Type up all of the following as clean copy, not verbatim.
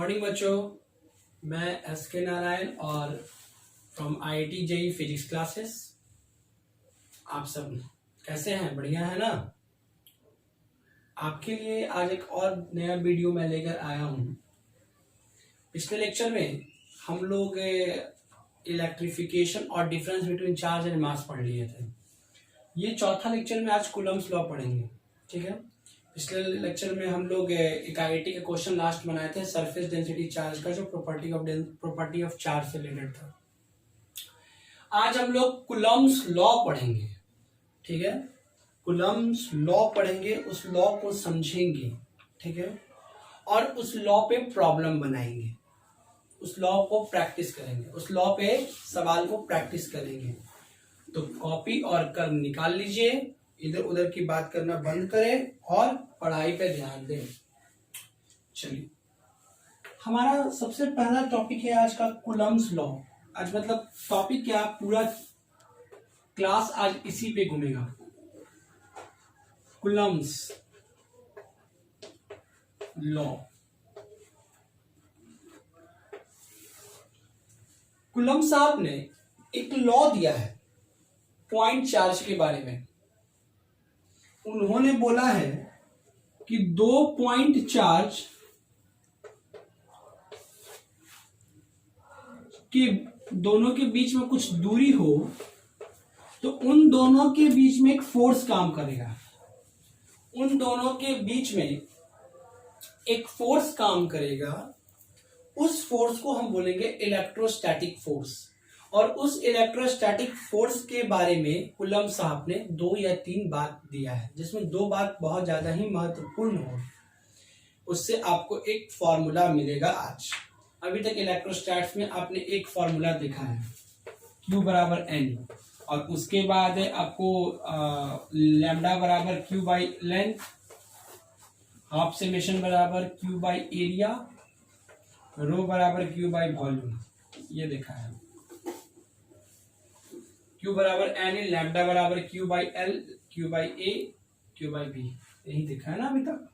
Morning बच्चों, मैं S K Narayan और from IIT JEE physics classes. आप सब कैसे हैं? बढ़िया है ना? आपके लिए आज एक और नया वीडियो मैं लेकर आया हूँ। पिछले लेक्चर में हम लोग इलेक्ट्रिफिकेशन और difference between charge and mass पढ़ लिए थे। ये चौथा लेक्चर में आज कूलम्ब्स लॉ पढ़ेंगे। ठीक है, पिछले लेक्चर में हम लोग एक आईआईटी का क्वेश्चन लास्ट बनाए थे सरफेस डेंसिटी चार्ज का, जो प्रॉपर्टी ऑफ चार्ज से रिलेटेड था। आज हम लोग कूलम्ब्स लॉ पढ़ेंगे। ठीक है, कूलम्ब्स लॉ पढ़ेंगे, उस लॉ को समझेंगे। ठीक है, और उस लॉ पे प्रॉब्लम बनाएंगे, उस लॉ को प्रैक्टिस करेंगे, उस लॉ पे सवाल को प्रैक्टिस करेंगे। तो कॉपी और कलम निकाल लीजिए, इधर उधर की बात करना बंद करें और पढ़ाई पे ध्यान दें। चलिए, हमारा सबसे पहला टॉपिक है आज का कूलम्ब्स लॉ। आज मतलब टॉपिक क्या, पूरा क्लास आज इसी पे घूमेगा। Coulomb's law. कूलम्ब साहब ने एक लॉ दिया है पॉइंट चार्ज के बारे में। उन्होंने बोला है कि दो पॉइंट चार्ज के दोनों के बीच में कुछ दूरी हो तो उन दोनों के बीच में एक फोर्स काम करेगा। उन दोनों के बीच में एक फोर्स काम करेगा। उस फोर्स को हम बोलेंगे इलेक्ट्रोस्टैटिक फोर्स। और उस इलेक्ट्रोस्टैटिक फोर्स के बारे में कूलम्ब साहब ने 2 या 3 बात दिया है, जिसमें 2 बात बहुत ज्यादा ही महत्वपूर्ण हो। उससे आपको एक फॉर्मूला मिलेगा आज। अभी तक इलेक्ट्रोस्टैट्स में आपने एक फॉर्मूला देखा है, Q बराबर N, और उसके बाद आपको लैम्डा बराबर Q by length, half summation बराबर Q बाई एरिया, रो बराबर Q बाई वॉल्यूम, ये देखा है। Q बराबर N, लैम्डा बराबर Q by L, Q by A, Q by B, यही देखा है ना अभी तक।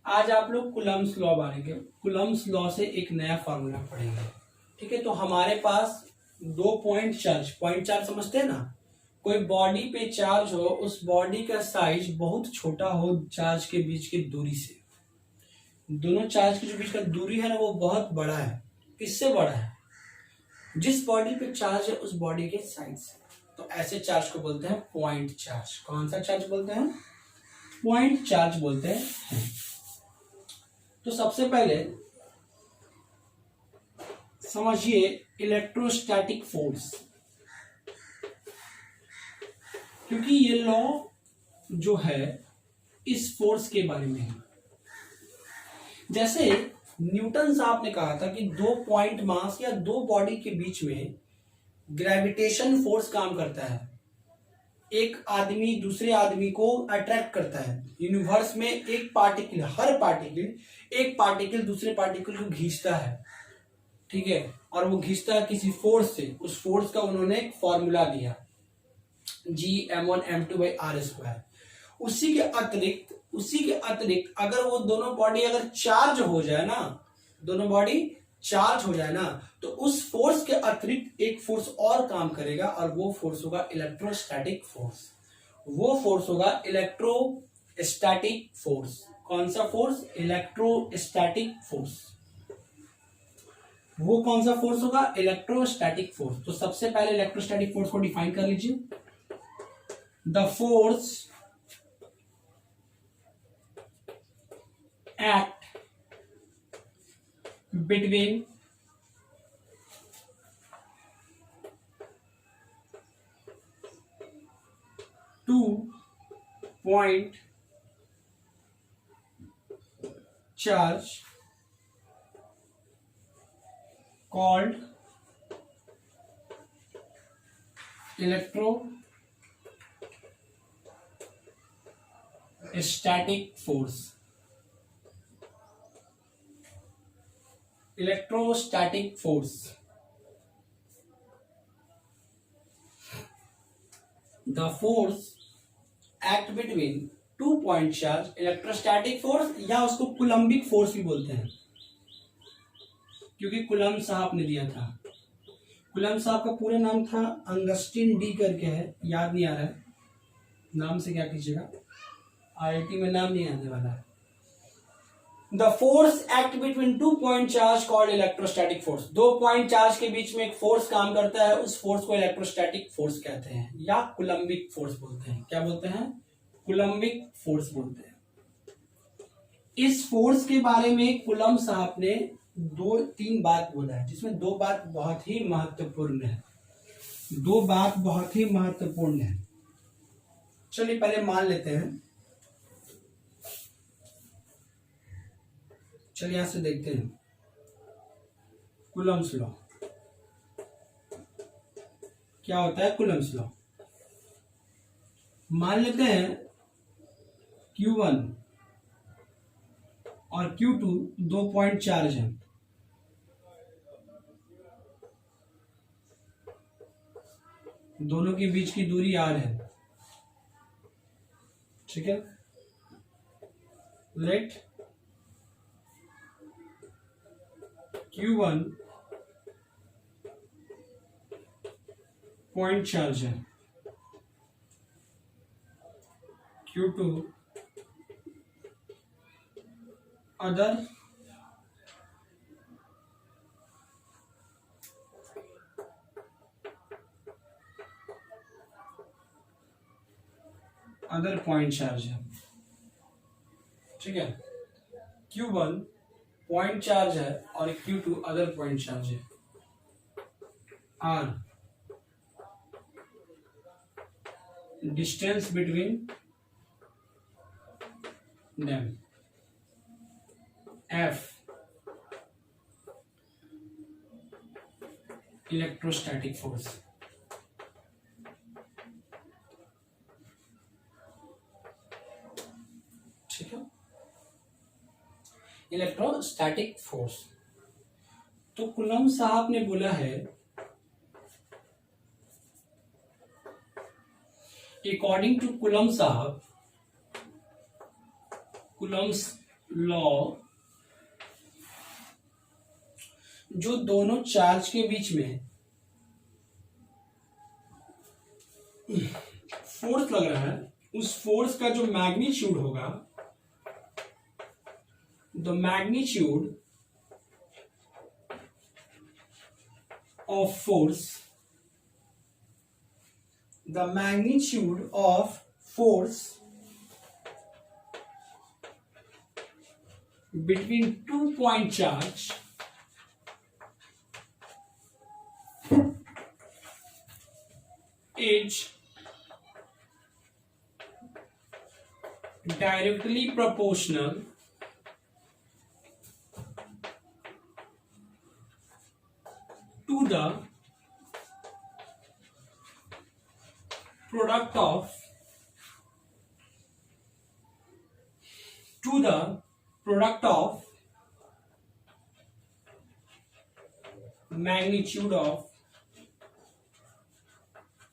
आज आप लोग कूलम्ब्स लॉ पढ़ेंगे। कूलम्ब्स लॉ से एक नया फॉर्मूला पढ़ेंगे। ठीक है, तो हमारे पास 2 पॉइंट चार्ज समझते हैं ना? कोई बॉडी पे चार्ज हो, उस बॉडी का साइज बहुत छोटा हो चार्ज के बीच की दूरी से। दोनों चार्ज के जो बीच का दूरी है ना, वो बहुत बड़ा है। किससे बड़ा है? जिस बॉडी पे चार्ज है उस बॉडी के साइज से। तो ऐसे चार्ज को बोलते हैं पॉइंट चार्ज। कौन सा चार्ज बोलते हैं? पॉइंट चार्ज बोलते हैं। तो सबसे पहले समझिए इलेक्ट्रोस्टैटिक फोर्स, क्योंकि ये लॉ जो है इस फोर्स के बारे में है। जैसे न्यूटन साहब ने कहा था कि 2 पॉइंट मास या 2 बॉडी के बीच में ग्रेविटेशन फोर्स काम करता है। एक आदमी दूसरे आदमी को अट्रैक्ट करता है। यूनिवर्स में एक पार्टिकल, हर पार्टिकल एक पार्टिकल दूसरे पार्टिकल को खींचता है। ठीक है, और वो खींचता है किसी फोर्स से। उस फोर्स का उन्होंने एक फॉर्मूला दिया, G m1m2/r²। उसी के अतिरिक्त अगर वो दोनों बॉडी अगर चार्ज हो जाए ना, दोनों बॉडी चार्ज हो जाए ना, तो उस फोर्स के अतिरिक्त एक फोर्स और काम करेगा, और वो फोर्स होगा इलेक्ट्रोस्टैटिक फोर्स। वो फोर्स होगा इलेक्ट्रोस्टैटिक फोर्स। कौन सा फोर्स? Electrostatic force. वो कौन सा फोर्स होगा? Electrostatic force. तो सबसे पहले इलेक्ट्रोस्टैटिक फोर्स को डिफाइन कर लीजिए। The force act between two point charge called electrostatic force. Electrostatic force. The force act between two point charge electrostatic force, या उसको कुलम्बिक फोर्स भी बोलते हैं, क्योंकि कुलम साहब ने दिया था। कुलम साहब का पूरा नाम था अंगस्टिन डी करके है, याद नहीं आ रहा है नाम से क्या कीजिएगा, आईआईटी में नाम नहीं आने वाला है। The force act between two point charge called electrostatic force, दो पॉइंट चार्ज के बीच में एक फोर्स काम करता है, उस फोर्स को इलेक्ट्रोस्टैटिक फोर्स कहते हैं या कुलम्बिक फोर्स बोलते हैं। क्या बोलते हैं? कुलम्बिक फोर्स बोलते हैं। इस फोर्स के बारे में कुलम साहब ने 2-3 बात बोला है, जिसमें 2 बात बहुत ही महत्वपूर्ण है। 2 बात बहुत ही महत्वपूर्ण है। चलिए पहले मान लेते हैं, चलिए यहां से देखते हैं कुलम्स लॉ क्या होता है। कुलम्स लॉ मान लेते हैं Q1 और Q2 2 पॉइंट चार्ज है, दोनों के बीच की दूरी r है, ठीक है। लेट Q1 पॉइंट चार्ज है, Q2 अदर पॉइंट चार्ज है, ठीक है। Q1 पॉइंट चार्ज है और Q2 अदर पॉइंट चार्ज है। R distance between them. F electrostatic force, ठीक है। इलेक्ट्रोस्टैटिक फोर्स, तो कुलम साहब ने बोला है अकॉर्डिंग टू कुलम साहब, कुलम्स लॉ, जो दोनों चार्ज के बीच में फोर्स लग रहा है, उस फोर्स का जो मैग्नीट्यूड होगा, the magnitude of force, the magnitude of force between 2 point charge is directly proportional to the product of magnitude of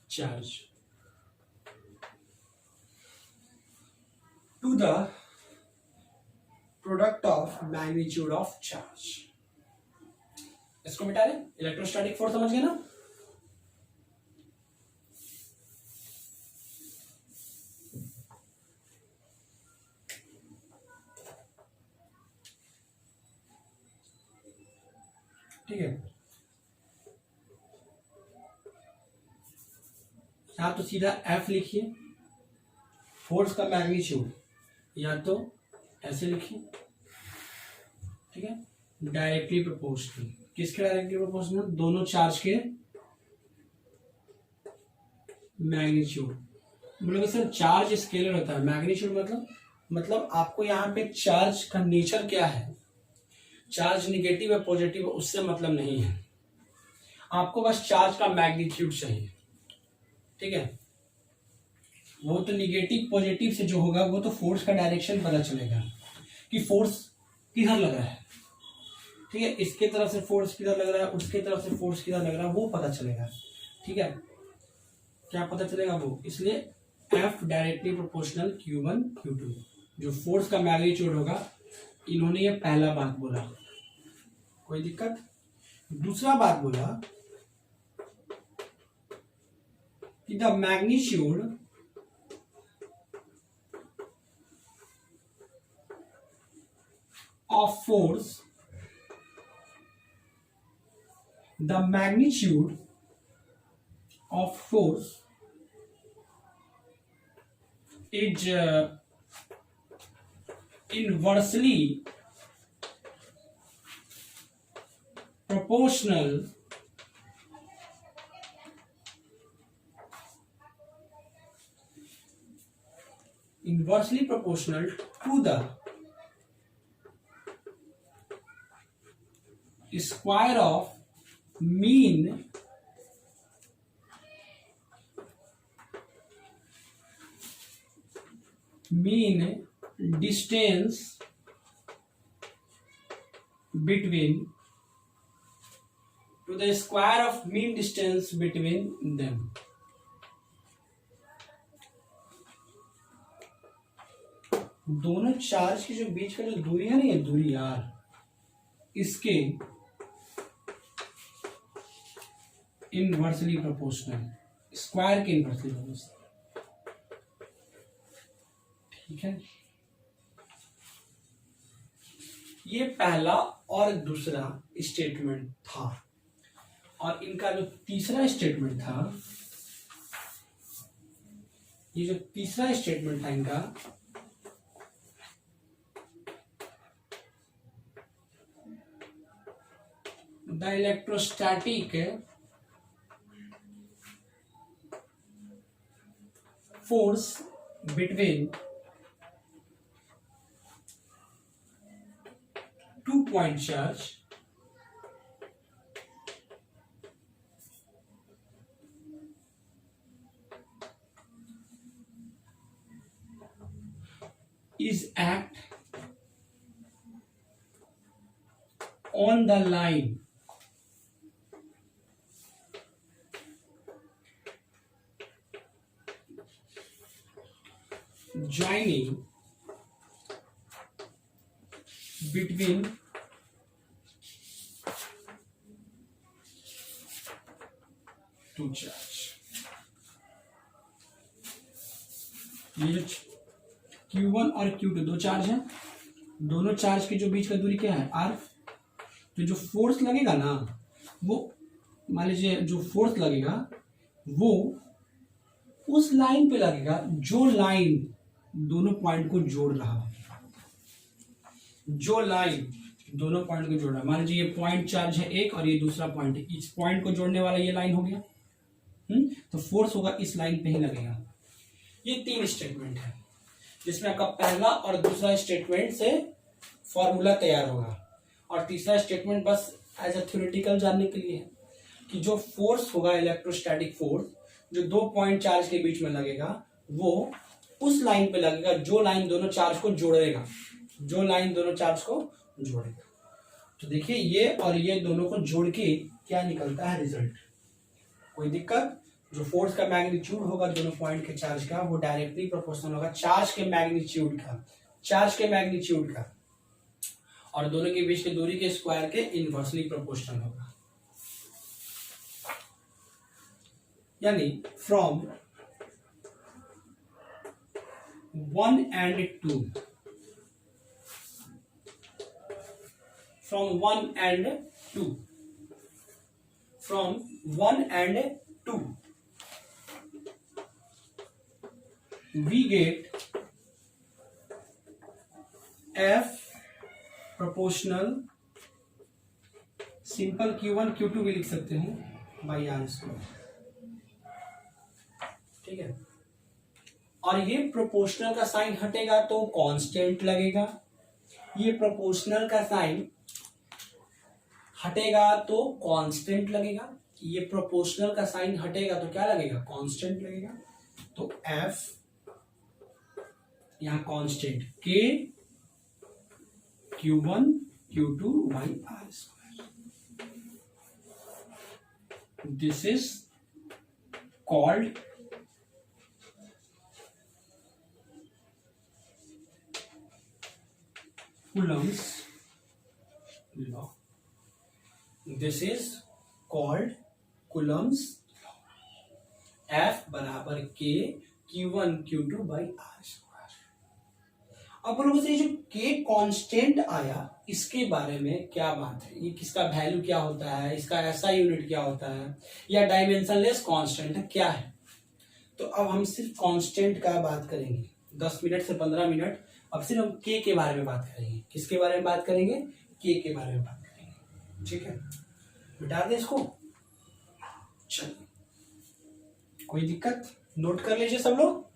charge to the product of magnitude of charge। इसको मिटा लें, इलेक्ट्रोस्टैटिक फोर्स समझ गए ना। ठीक है, या तो सीधा F लिखिए, फोर्स का मैग्नीट्यूड, या तो ऐसे लिखिए, ठीक है। डायरेक्टली प्रोपोर्शनल, किसके डायरेक्टली प्रोपोर्शनल? दोनों चार्ज के मैग्नीट्यूड। बोलोगे सर चार्ज स्केलर होता है, मैग्नीट्यूड मतलब आपको यहाँ पे चार्ज का नेचर क्या है, चार्ज निगेटिव है पॉजिटिव है उससे मतलब नहीं है, आपको बस चार्ज का मैग्नीट्यूड चाहिए, ठीक है। वो तो निगेटिव पॉजिटिव से जो होगा वो तो फोर्स का डायरेक्शन पता चलेगा कि फोर्स किधर लग रहा है, ठीक है। इसके तरफ से फोर्स किधर लग रहा है, उसके तरफ से फोर्स किधर लग रहा है वो पता चलेगा, ठीक है। क्या पता चलेगा वो, इसलिए F directly proportional Q1 Q2, जो फोर्स का मैग्नीट्यूड होगा, इन्होंने ये पहला बात बोला, कोई दिक्कत। दूसरा बात बोला कि the magnitude of force, the magnitude of force is inversely proportional to the square of mean distance between, to the square of mean distance between them। दोनों चार्ज के जो बीच का जो दूरी है ना, ये दूरी r, इसके इनवर्सली प्रोपोर्शनल, स्क्वायर के इनवर्सली प्रोपोर्शनल, ठीक है। ये पहला और दूसरा स्टेटमेंट था, और इनका जो तीसरा स्टेटमेंट था, ये जो तीसरा स्टेटमेंट था इनका, the electrostatic force between two point charge is act on the line joining between two charge। ये जो Q1 और Q2 दो चार्ज हैं, दोनों चार्ज के जो बीच का दूरी क्या है, r। तो जो फोर्स लगेगा ना, वो मान लीजिए जो फोर्स लगेगा वो उस लाइन पे लगेगा जो लाइन दोनों पॉइंट को जोड़ रहा है, जो लाइन दोनों पॉइंट को जोड़ रहा है। मान लीजिए ये पॉइंट चार्ज है एक और ये दूसरा पॉइंट है, इस पॉइंट को जोड़ने वाला ये लाइन हो गया, तो फोर्स होगा इस लाइन पे ही लगेगा। ये तीन स्टेटमेंट है जिसमें आपका पहला और दूसरा स्टेटमेंट से फॉर्मूला तैयार होगा, और तीसरा स्टेटमेंट बस एज अ थ्योरेटिकल जानने के लिए है कि जो फोर्स होगा इलेक्ट्रोस्टैटिक फोर्स, जो दो पॉइंट चार्ज के बीच में लगेगा, वो उस लाइन पे लगेगा जो लाइन दोनों चार्ज को जोड़ेगा, जो लाइन दोनों चार्ज को जोड़ेगा। तो देखिए ये और ये दोनों को जोड़ के क्या निकलता है रिजल्ट, कोई दिक्कत। जो फोर्स का मैग्नीट्यूड होगा दोनों पॉइंट के चार्ज का, वो डायरेक्टली प्रोपोर्शनल होगा चार्ज के मैग्नीट्यूड का, चार्ज के मैग्नीट्यूड का, और दोनों के बीच की दूरी के स्क्वायर के इनवर्सली प्रोपोर्शनल होगा। यानी from 1 and 2, from 1 and 2, from 1 and 2 we get F proportional, simple Q1 Q2 भी लिख सकते हैं बाई आर स्क्वायर, ठीक है। और ये प्रोपोर्शनल का साइन हटेगा तो कांस्टेंट लगेगा, ये प्रोपोर्शनल का साइन हटेगा तो कांस्टेंट लगेगा, ये प्रोपोर्शनल का साइन हटेगा तो क्या लगेगा, कांस्टेंट लगेगा। तो F यहां constant K Q1 Q2 by R square, this is called Coulomb's law. This is called Coulomb's law. F बराबर K Q1 Q2 by R square. अब लोगों से जो K कांस्टेंट आया इसके बारे में क्या बात है, ये किसका वैल्यू क्या होता है, इसका ऐसा यूनिट क्या होता है, या डायमेंशनलेस कांस्टेंट है क्या है। तो अब हम सिर्फ कांस्टेंट का बात करेंगे 10 मिनट से 15 मिनट। अब सिर्फ हम के के बारे में बात करेंगे। किसके बारे में बात करेंगे? के बारे में बात करेंगे। ठीक है, मिटा दे इसको। चलिए, कोई दिक्कत? नोट कर लीजिए सब लोग।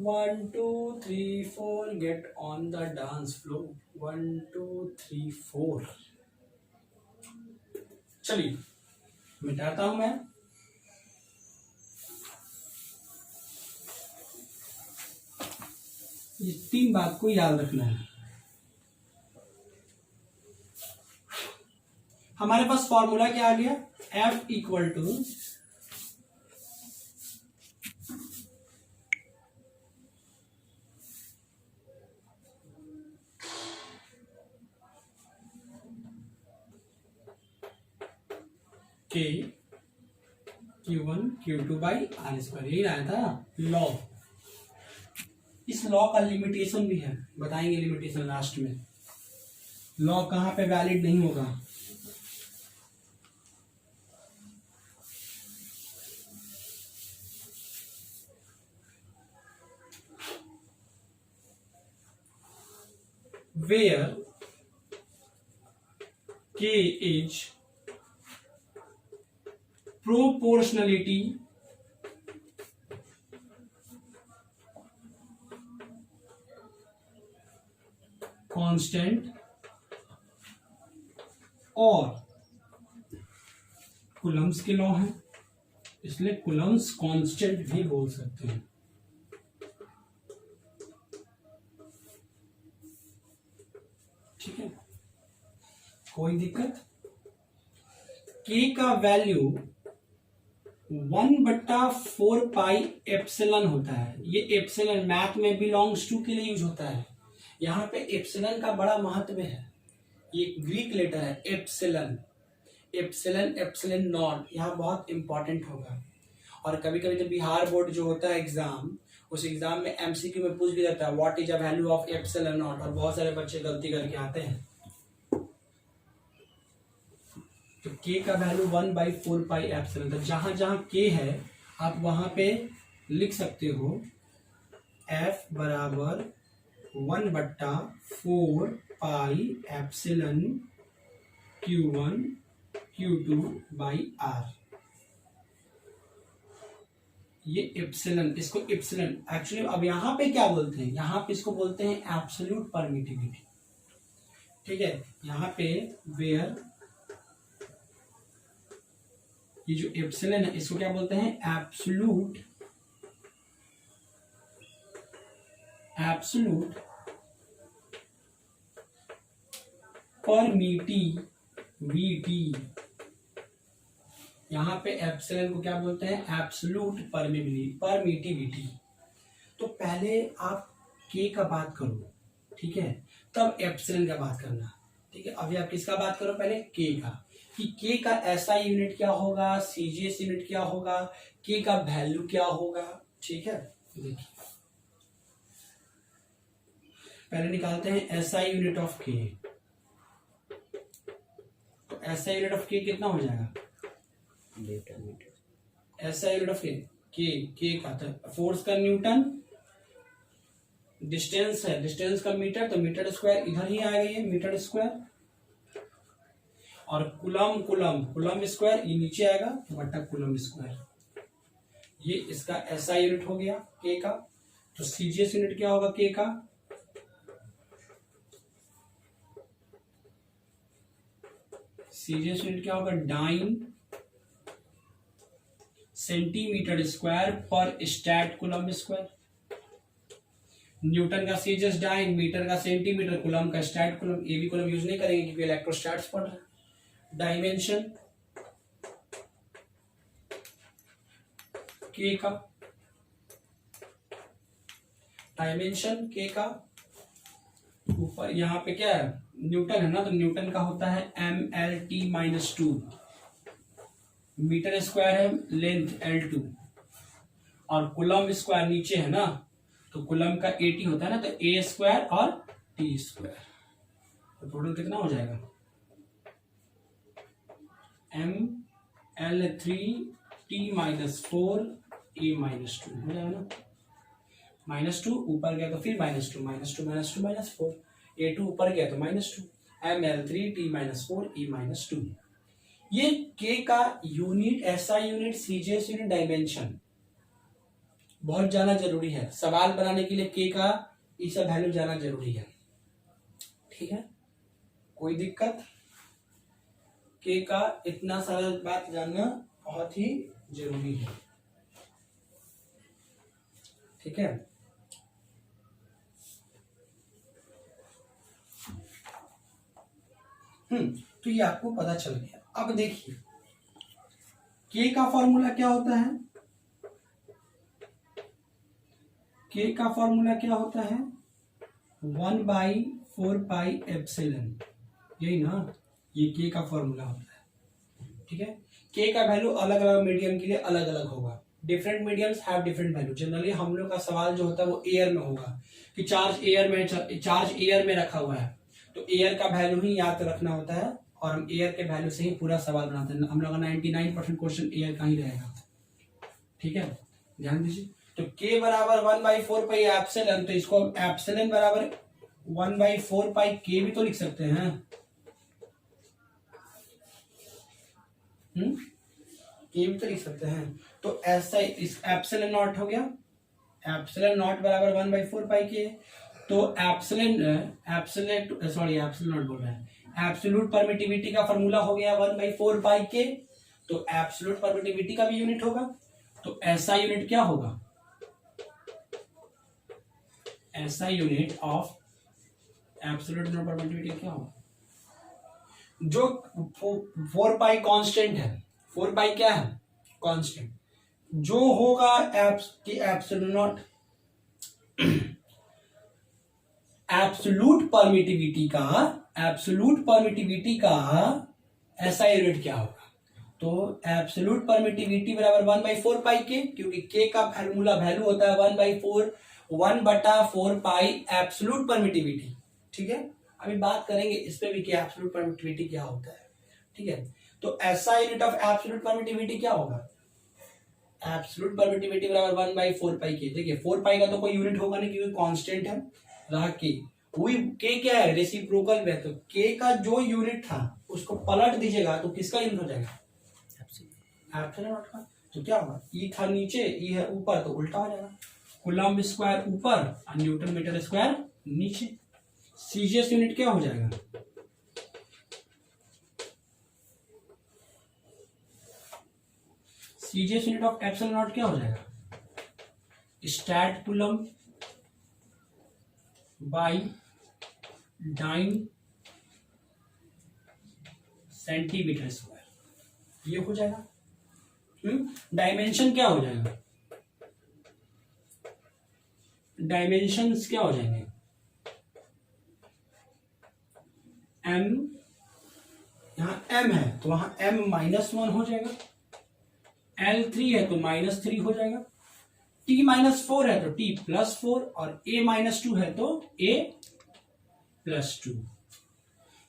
1 2 3 4 get on the dance floor. 1 2 3 4। चलिए मिटाता हूं मैं। ये 3 बात को याद रखना है। हमारे पास फॉर्मूला क्या आ गया? F equal to K Q1 Q2 by R square. यही आया था लॉ। इस लॉ का लिमिटेशन भी है, बताएंगे लिमिटेशन लास्ट में। लॉ कहां पे वैलिड नहीं होगा? where K is proportionality constant और कुलम्स के लॉ है, इसलिए कुलम्स कांस्टेंट भी बोल सकते हैं। ठीक है, कोई दिक्कत? के का वैल्यू 1/4 पाई एप्सिलॉन होता है। ये एप्सिलॉन मैथ में बिलोंग्स टू के लिए यूज होता है। यहाँ पे एप्सिलॉन का बड़ा महत्व है। ये ग्रीक लेटर है एप्सिलॉन। एप्सिलॉन एप्सिलॉन नॉट यहाँ बहुत इंपॉर्टेंट होगा। और कभी कभी तो बिहार बोर्ड जो होता है एग्जाम, उस एग्जाम में एमसीक्यू में पूछ भी जाता है what is the value of epsilon not, और बहुत सारे बच्चे गलती करके आते हैं। तो के का वैल्यू 1/4 पाई एप्सिलॉन। तो जहां जहां के है आप वहां पे लिख सकते हो एफ बराबर 1/4 pi epsilon Q1 Q2 by R। ये एप्सिलॉन, इसको एप्सिलॉन एक्चुअली अब यहाँ पे क्या बोलते हैं? यहाँ पे इसको बोलते हैं एब्सोल्यूट परमिटिविटी। ठीक है, यहाँ पे वेयर ये जो एप्सिलॉन है इसको क्या बोलते हैं? Absolute permittivity. यहाँ पे एप्सिलॉन को क्या बोलते हैं? Absolute permittivity. तो पहले आप के का बात करो, ठीक है, तब एप्सिलॉन का बात करना। ठीक है, अभी आप किसका बात करो? पहले के का, कि के का एसआई यूनिट क्या होगा, सीजीएस यूनिट क्या होगा, के का वैल्यू क्या होगा। ठीक है, देखिए पहले निकालते हैं एसआई यूनिट ऑफ के। तो एसआई यूनिट ऑफ के कितना हो जाएगा? एसआई यूनिट ऑफ के का तो फोर्स का न्यूटन, डिस्टेंस है, डिस्टेंस का मीटर, तो मीटर स्क्वायर इधर ही आएगा, ये मीटर स्क्वायर। और कुलम स्क्वायर ये नीचे आएगा बटा कुलम स्क्वायर। ये इसका एसआई यूनिट हो गया के का। तो सीजीएस यूनिट क्या होगा के का? सीजीएस यूनिट क्या होगा? डाइन सेंटीमीटर स्क्वायर पर स्टैट कुलम स्क्वायर। न्यूटन का सीजीएस डाइन, मीटर का सेंटीमीटर, कुलम का स्टैट कुलम। ये भी कुलम यूज नहीं करेंगे क्योंकि इलेक्ट्रोस्टैट्स पढ़ रहे हैं। डायमेंशन के का, डायमेंशन के का ऊपर यहाँ पे क्या है, न्यूटन है ना, तो न्यूटन का होता है MLT-2, मीटर स्क्वायर है लेंथ L2, और कुलम स्क्वायर नीचे है ना, तो कुलम का AT होता है ना, तो A स्क्वायर और T स्क्वायर, तो टोटल कितना हो जाएगा, ML3T-4 A-2 हो जाएगा ना, -2 ऊपर गया तो फिर -2, -2 A2 ऊपर गया तो -2, ML3T-4 A-2। ये K का unit, SI unit, CGS unit, dimension बहुत जाना जरूरी है, सवाल बनाने के लिए K का ये सब वैल्यू जाना जरूरी है, ठीक है, कोई दिक्कत, K का इतना सारा बात जानना बहुत ही जरूरी है, ठीक है। तो ये आपको पता चल गया। अब देखिए K का फॉर्मूला क्या होता है, K का फॉर्मूला क्या होता है, 1/4πε, यही ना, ये K का फॉर्मूला होता है, ठीक है। K का वैल्यू अलग अलग मीडियम के लिए अलग अलग होगा, different mediums have different value. Generally हम लोग का सवाल जो होता है वो एयर में होगा, कि चार्ज एयर में रखा हुआ है, तो एयर का वैल्यू ही याद रखना होता है, और हम एयर के वैल्यू से ही पूरा सवाल बनाते हैं। हम लोग का 99% क्वेश्चन एयर का ही रहेगा, ठीक है, ध्यान दीजिए। तो K बराबर 1/4πε, तो इसको एप्सिलॉन बराबर 1/4π भी तो लिख सकते हैं, K भी तो लिख सकते हैं। तो ऐसा इस एप्सिलॉन नॉट हो गया, एप्सिलॉन नॉट बराबर 1/4π, तो एप्सिलॉन नॉट बोल रहे हैं, एब्सोल्यूट परमिटिविटी का फॉर्मूला हो गया 1/4π, तो एब्सोल्यूट परमिटिविटी का भी यूनिट होगा, तो ऐसा यूनिट क्या होगा, ऐसा यूनिट ऑफ एब्सोल्यूट परमिटिविटी क्या होगा, जो 4π कांस्टेंट है, 4π क्या है, कांस्टेंट, जो होगा एब्सोल्यूट नॉट, एब्सोल्यूट परमिटिविटी का ऐसा यूनिट क्या होगा, तो एब्सोल्यूट परमिटिविटी बराबर 1/4π, क्योंकि K का फॉर्मूला वैल्यू होता है 1/4π एब्सोल्यूट परमिटिविटी, ठीक है। अभी बात करेंगे इस पे भी कि एब्सोल्यूट परमिटिविटी क्या होता है, ठीक है। तो ऐसा यूनिट ऑफ एब्सोल्यूट परमिटिविटी क्या होगा, एब्सोल्यूट परमिटिविटी बराबर 1/4π। देखिए 4π का तो कोई यूनिट होगा नहीं, क्योंकि कांस्टेंट है, रहा K, वही K क्या है, रेसिप्रोकल में, तो K का जो यूनिट था उसको पलट दीजिएगा तो किसका यूनिट हो जाएगा, एप्सिलॉन नॉट का। तो क्या होगा, E था नीचे, E है ऊपर, तो उल्टा हो जाएगा, कूलम्ब स्क्वायर ऊपर और न्यूटन मीटर स्क्वायर नीचे। सीजीएस यूनिट क्या हो जाएगा, CGS unit of epsilon naught क्या हो जाएगा, stat coulomb by dyne centimetre square, ये हो जाएगा। डायमेंशन क्या हो जाएगा, डायमेंशंस क्या हो जाएंगे, m, यहां m है तो वहां m -1 हो जाएगा, L3 है तो -3 हो जाएगा, T-4 है तो T+4, और A-2 है तो A+2।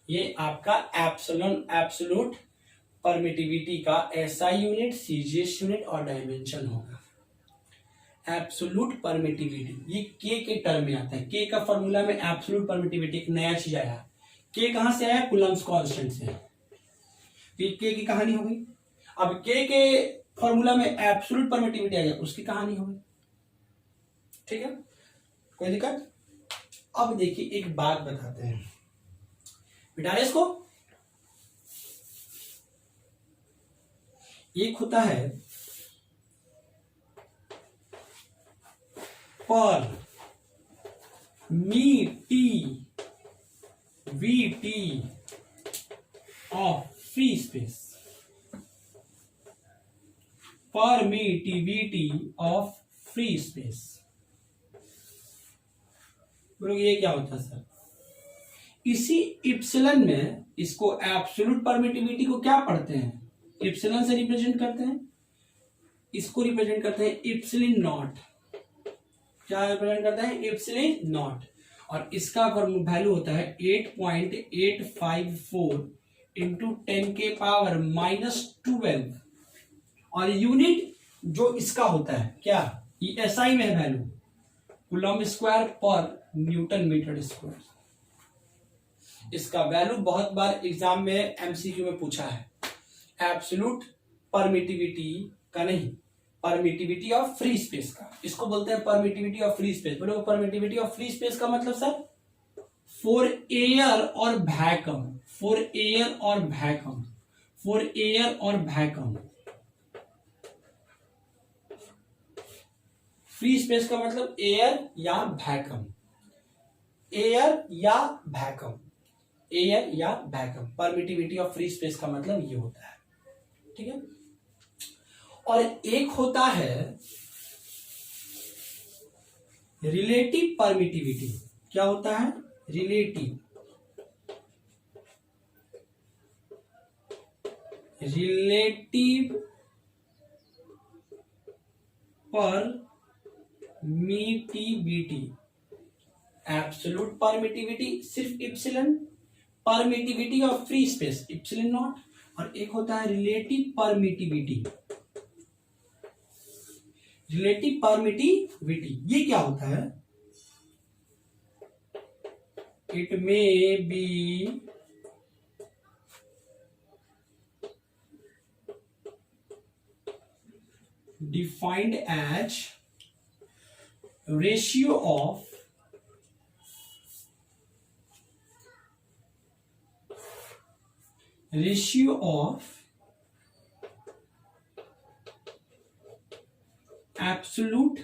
ये आपका एब्सोल्यूट परमिटिविटी का SI यूनिट, सीजीएस यूनिट और डायमेंशन होगा। एब्सोल्यूट परमिटिविटी ये K के टर्म में आता है, K का फॉर्मूला में एब्सोल्यूट परमिटिविटी एक नया चीज आया, K कहां से आया, कूलम्ब्स कांस्टेंट से, ये K की कहानी हो गई। अब K के फॉर्मूला में एब्सोल्यूट परमिटिविटी आ गया, उसकी कहानी हो गई, ठीक है, कोई दिक्कत। अब देखिए एक बात बताते हैं, बिठा रहे इसको, एक होता है permittivity of free space, permittivity of free space। बोलो ये क्या होता है सर, इसी इप्सिलन में इसको एब्सोल्यूट परमिटिविटी को क्या पढ़ते हैं, इप्सिलन से रिप्रेजेंट करते हैं, इसको रिप्रेजेंट करते हैं इप्सिलिन नॉट। क्या रिप्रेजेंट करता है, इप्सिलिन नॉट। और इसका वैल्यू होता है 8.854 इंटू 10⁻⁻12। और यूनिट जो इसका होता है क्या, ये एसआई में है वैल्यू, कूलम स्क्वायर पर न्यूटन मीटर स्क्वायर। इसका वैल्यू बहुत बार एग्जाम में एमसीक्यू में पूछा है, एब्सोल्यूट परमिटिविटी का नहीं, परमिटिविटी ऑफ फ्री स्पेस का। इसको बोलते हैं परमिटिविटी ऑफ फ्री स्पेस। बोलो परमिटिविटी ऑफ फ्री स्पेस का मतलब सर, फॉर एयर और वैक्यूम, फॉर एयर और वैक्यूम, फॉर एयर और वैक्यूम। फ्री स्पेस का मतलब एयर या वैक्यूम, एयर या वैक्यूम, एयर या vacuum. Permittivity of free space का मतलब ये होता है, ठीक है। और एक होता है रिलेटिव परमिटिविटी। क्या होता है, relative, relative permittivity. Absolute permittivity सिर्फ epsilon, permittivity of free space epsilon naught. और एक होता है रिलेटिव परमिटिविटी। रिलेटिव परमिटिविटी ये क्या होता है, it may be defined as ratio of absolute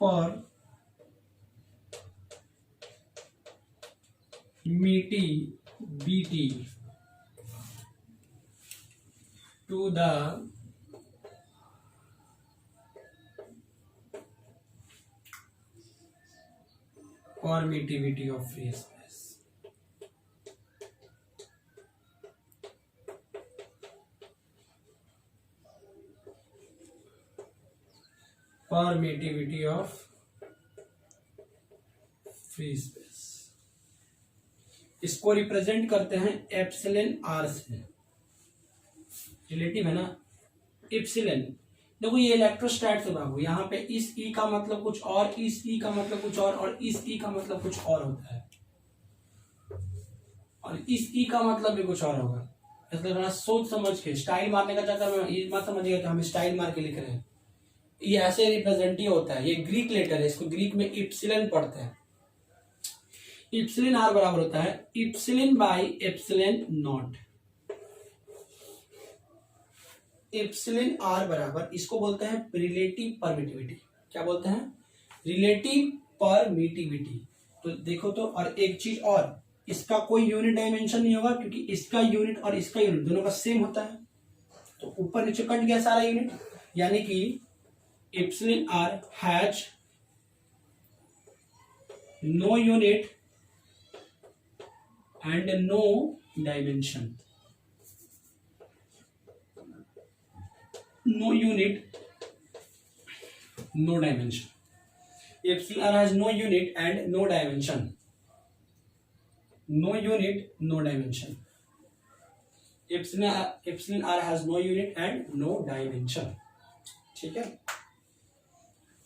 permittivity to the permittivity of free space। Permittivity of free space, इसको रिप्रेजेंट करते हैं एप्सिलन आर से। रिलेटिव है ना, इप्सिलन। देखो ये इलेक्ट्रोस्टैट से भागो, यहाँ पे इस ई का मतलब कुछ और, इस ई का मतलब कुछ और इस ई का मतलब कुछ और होता है, और इस ई का मतलब भी कुछ और होगा। इसलिए थोड़ा सोच समझ के, स्टाइल मारने का चक्कर में ये मत समझिएगा कि हम स्टाइल मार के लिख रहे हैं। ये ऐसे रिप्रेजेंट ही होता है, ये ग्रीक लेटर है, इसको ग्रीक में इप्सिलन पढ़ते हैं। इप्सिलन आर बराबर होता है epsilon by epsilon naught. Epsilon R बराबर, इसको बोलते हैं रिलेटिव परमिटिविटी। क्या बोलते हैं, रिलेटिव परमिटिविटी। तो देखो तो, और एक चीज और, इसका कोई यूनिट डायमेंशन नहीं होगा, क्योंकि इसका यूनिट और इसका यूनिट दोनों का सेम होता है। तो ऊपर नीचे कट गया सारा यूनिट, यानी कि epsilon r has no unit and no dimension, no unit no dimension। epsilon r has no unit and no dimension, no unit no dimension। epsilon r has no unit and no dimension, ठीक है।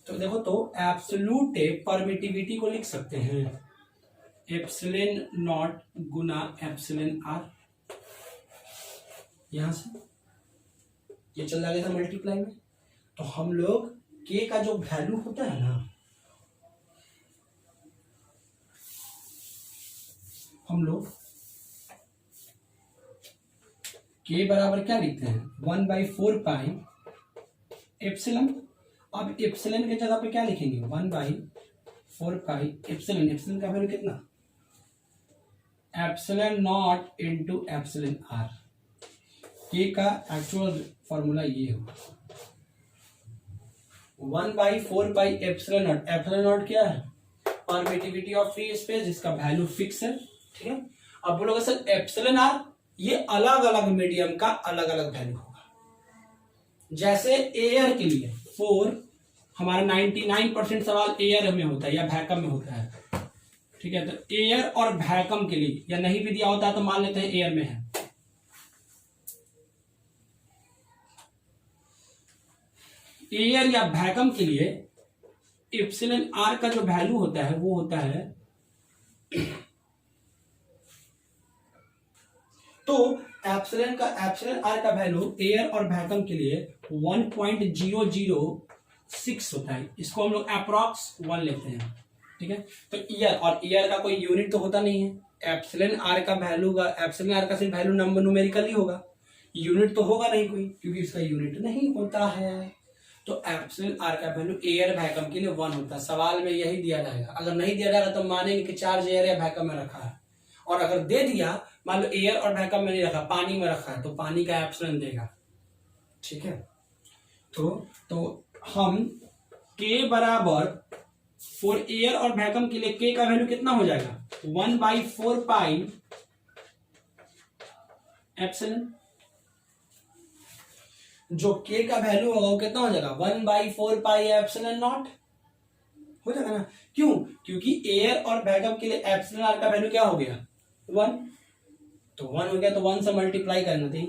तो देखो तो absolute permittivity को लिख सकते हैं epsilon naught गुना एप्सिलन आर। यहां से ये चल रहा था मल्टीप्लाई में, तो हम लोग के का जो वैल्यू होता है ना, हम लोग के बराबर क्या लिखते हैं, 1/4 पाई एप्सिलन। अब एप्सिलन के जगह पे क्या लिखेंगे, 1/4 पाई एप्सिलन। एप्सिलन का वैल्यू कितना, epsilon naught into epsilon R. K का एक्चुअल फॉर्मूला ये होगा 1/4 pi epsilon naught. Epsilon naught क्या है, परमिटिविटी ऑफ फ्री स्पेस जिसका वैल्यू फिक्स है, ठीक है। अब बोलोगे सर एप्सिलॉन आर, ये अलग अलग मीडियम का अलग अलग वैल्यू होगा। जैसे एयर के लिए हमारा 99% सवाल एयर में होता है या वैक्यूम में होता है, ठीक है। तो एयर और वैक्यूम के लिए, या नहीं भी दिया होता है तो मान लेते हैं एयर में है, एयर या वैक्यूम के लिए एप्सिलॉन आर का जो वैल्यू होता है वो होता है तो एप्सिलॉन आर का वैल्यू एयर और वैक्यूम के लिए 1.006 होता है। इसको हम लोग अप्रॉक्स 1 लेते हैं, ठीक है। तो ईयर का कोई यूनिट तो होता नहीं है। एप्सिलॉन आर का सिर्फ वैल्यू नंबर न्यूमेरिकल ही होगा, यूनिट तो होगा नहीं कोई, क्योंकि इसका यूनिट नहीं होता है। तो एप्सिलॉन आर का वैल्यू एयर वैक्यूम के लिए 1 होता है। सवाल में यही दिया जाएगा। अगर नहीं दिया जाएगा तो मानेंगे कि चार्ज एयर या वैक्यूम में रखा है, और अगर दे दिया, मान लो एयर और वैक्यूम में नहीं रखा, पानी में रखा है, तो पानी का एप्सिलॉन देगा, ठीक है। तो हम के बराबर फॉर एयर और वैक्यूम के लिए के का वैल्यू कितना हो जाएगा 1/4 पाई एप्सिलॉन। जो के का वैल्यू होगा वो कितना हो जाएगा 1/4 पाई एप्सिलॉन नॉट हो जाएगा ना। क्यों? क्योंकि एयर और वैक्यूम के लिए एप्सिलॉन आर का वैल्यू क्या हो गया 1, तो 1 हो गया, तो 1 से मल्टीप्लाई करना थी।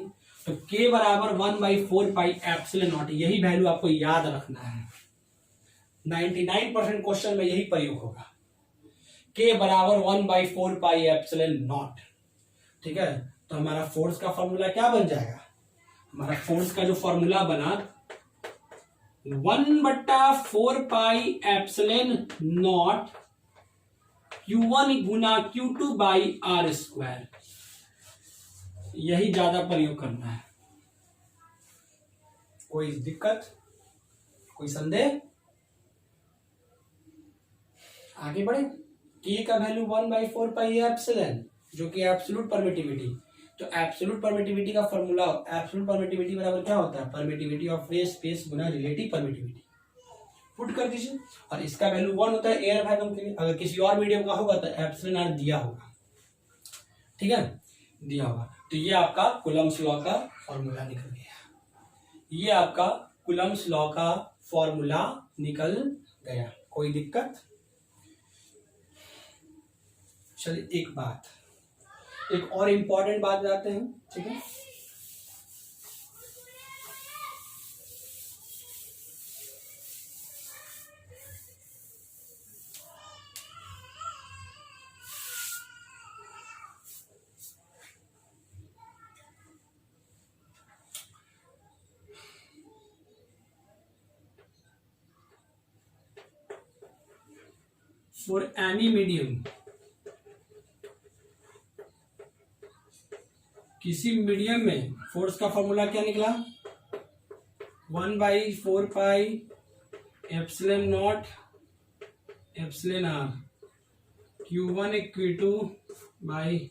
तो के बराबर 1/4 पाई एप्सिलॉन नॉट, यही वैल्यू आपको याद रखना है। 99% क्वेश्चन में यही प्रयोग होगा, के बराबर 1/4 पाई एप्सिलॉन नॉट, ठीक है। तो हमारा फोर्स का फॉर्मूला क्या बन जाएगा? हमारा फोर्स का जो फॉर्मूला बना 1/4 पाई एप्सिलॉन नॉट Q1 गुना Q2 बाई आर स्क्वायर, यही ज्यादा प्रयोग करना है। कोई दिक्कत, कोई संदेह? आगे बढ़े। के का वैल्यू 1/4 पाई एप्सिलॉन, जो कि एब्सोल्यूट परमिटिविटी। तो एब्सोल्यूट परमिटिविटी का फॉर्मूला, एब्सोल्यूट परमिटिविटी बराबर क्या होता है? Permittivity of free space Guna relative permittivity. Put कर दीजिए, और इसका वैल्यू 1 होता है एयर वैक्यूम के लिए। अगर किसी और मीडियम का होगा तो एप्सिलॉन आर दिया होगा, ठीक है, दिया होगा। तो ये आपका कूलम्ब्स लॉ का फॉर्मूला निकल गया। ये आपका कूलम्ब्स लॉ का फॉर्मूला निकल गया। कोई दिक्कत? चलिए एक और इंपॉर्टेंट बात बताते हैं, ठीक है। फॉर एनी मीडियम, किसी मीडियम में फोर्स का फॉर्मूला क्या निकला 1/4 pi epsilon naught epsilon R Q1 Q2 by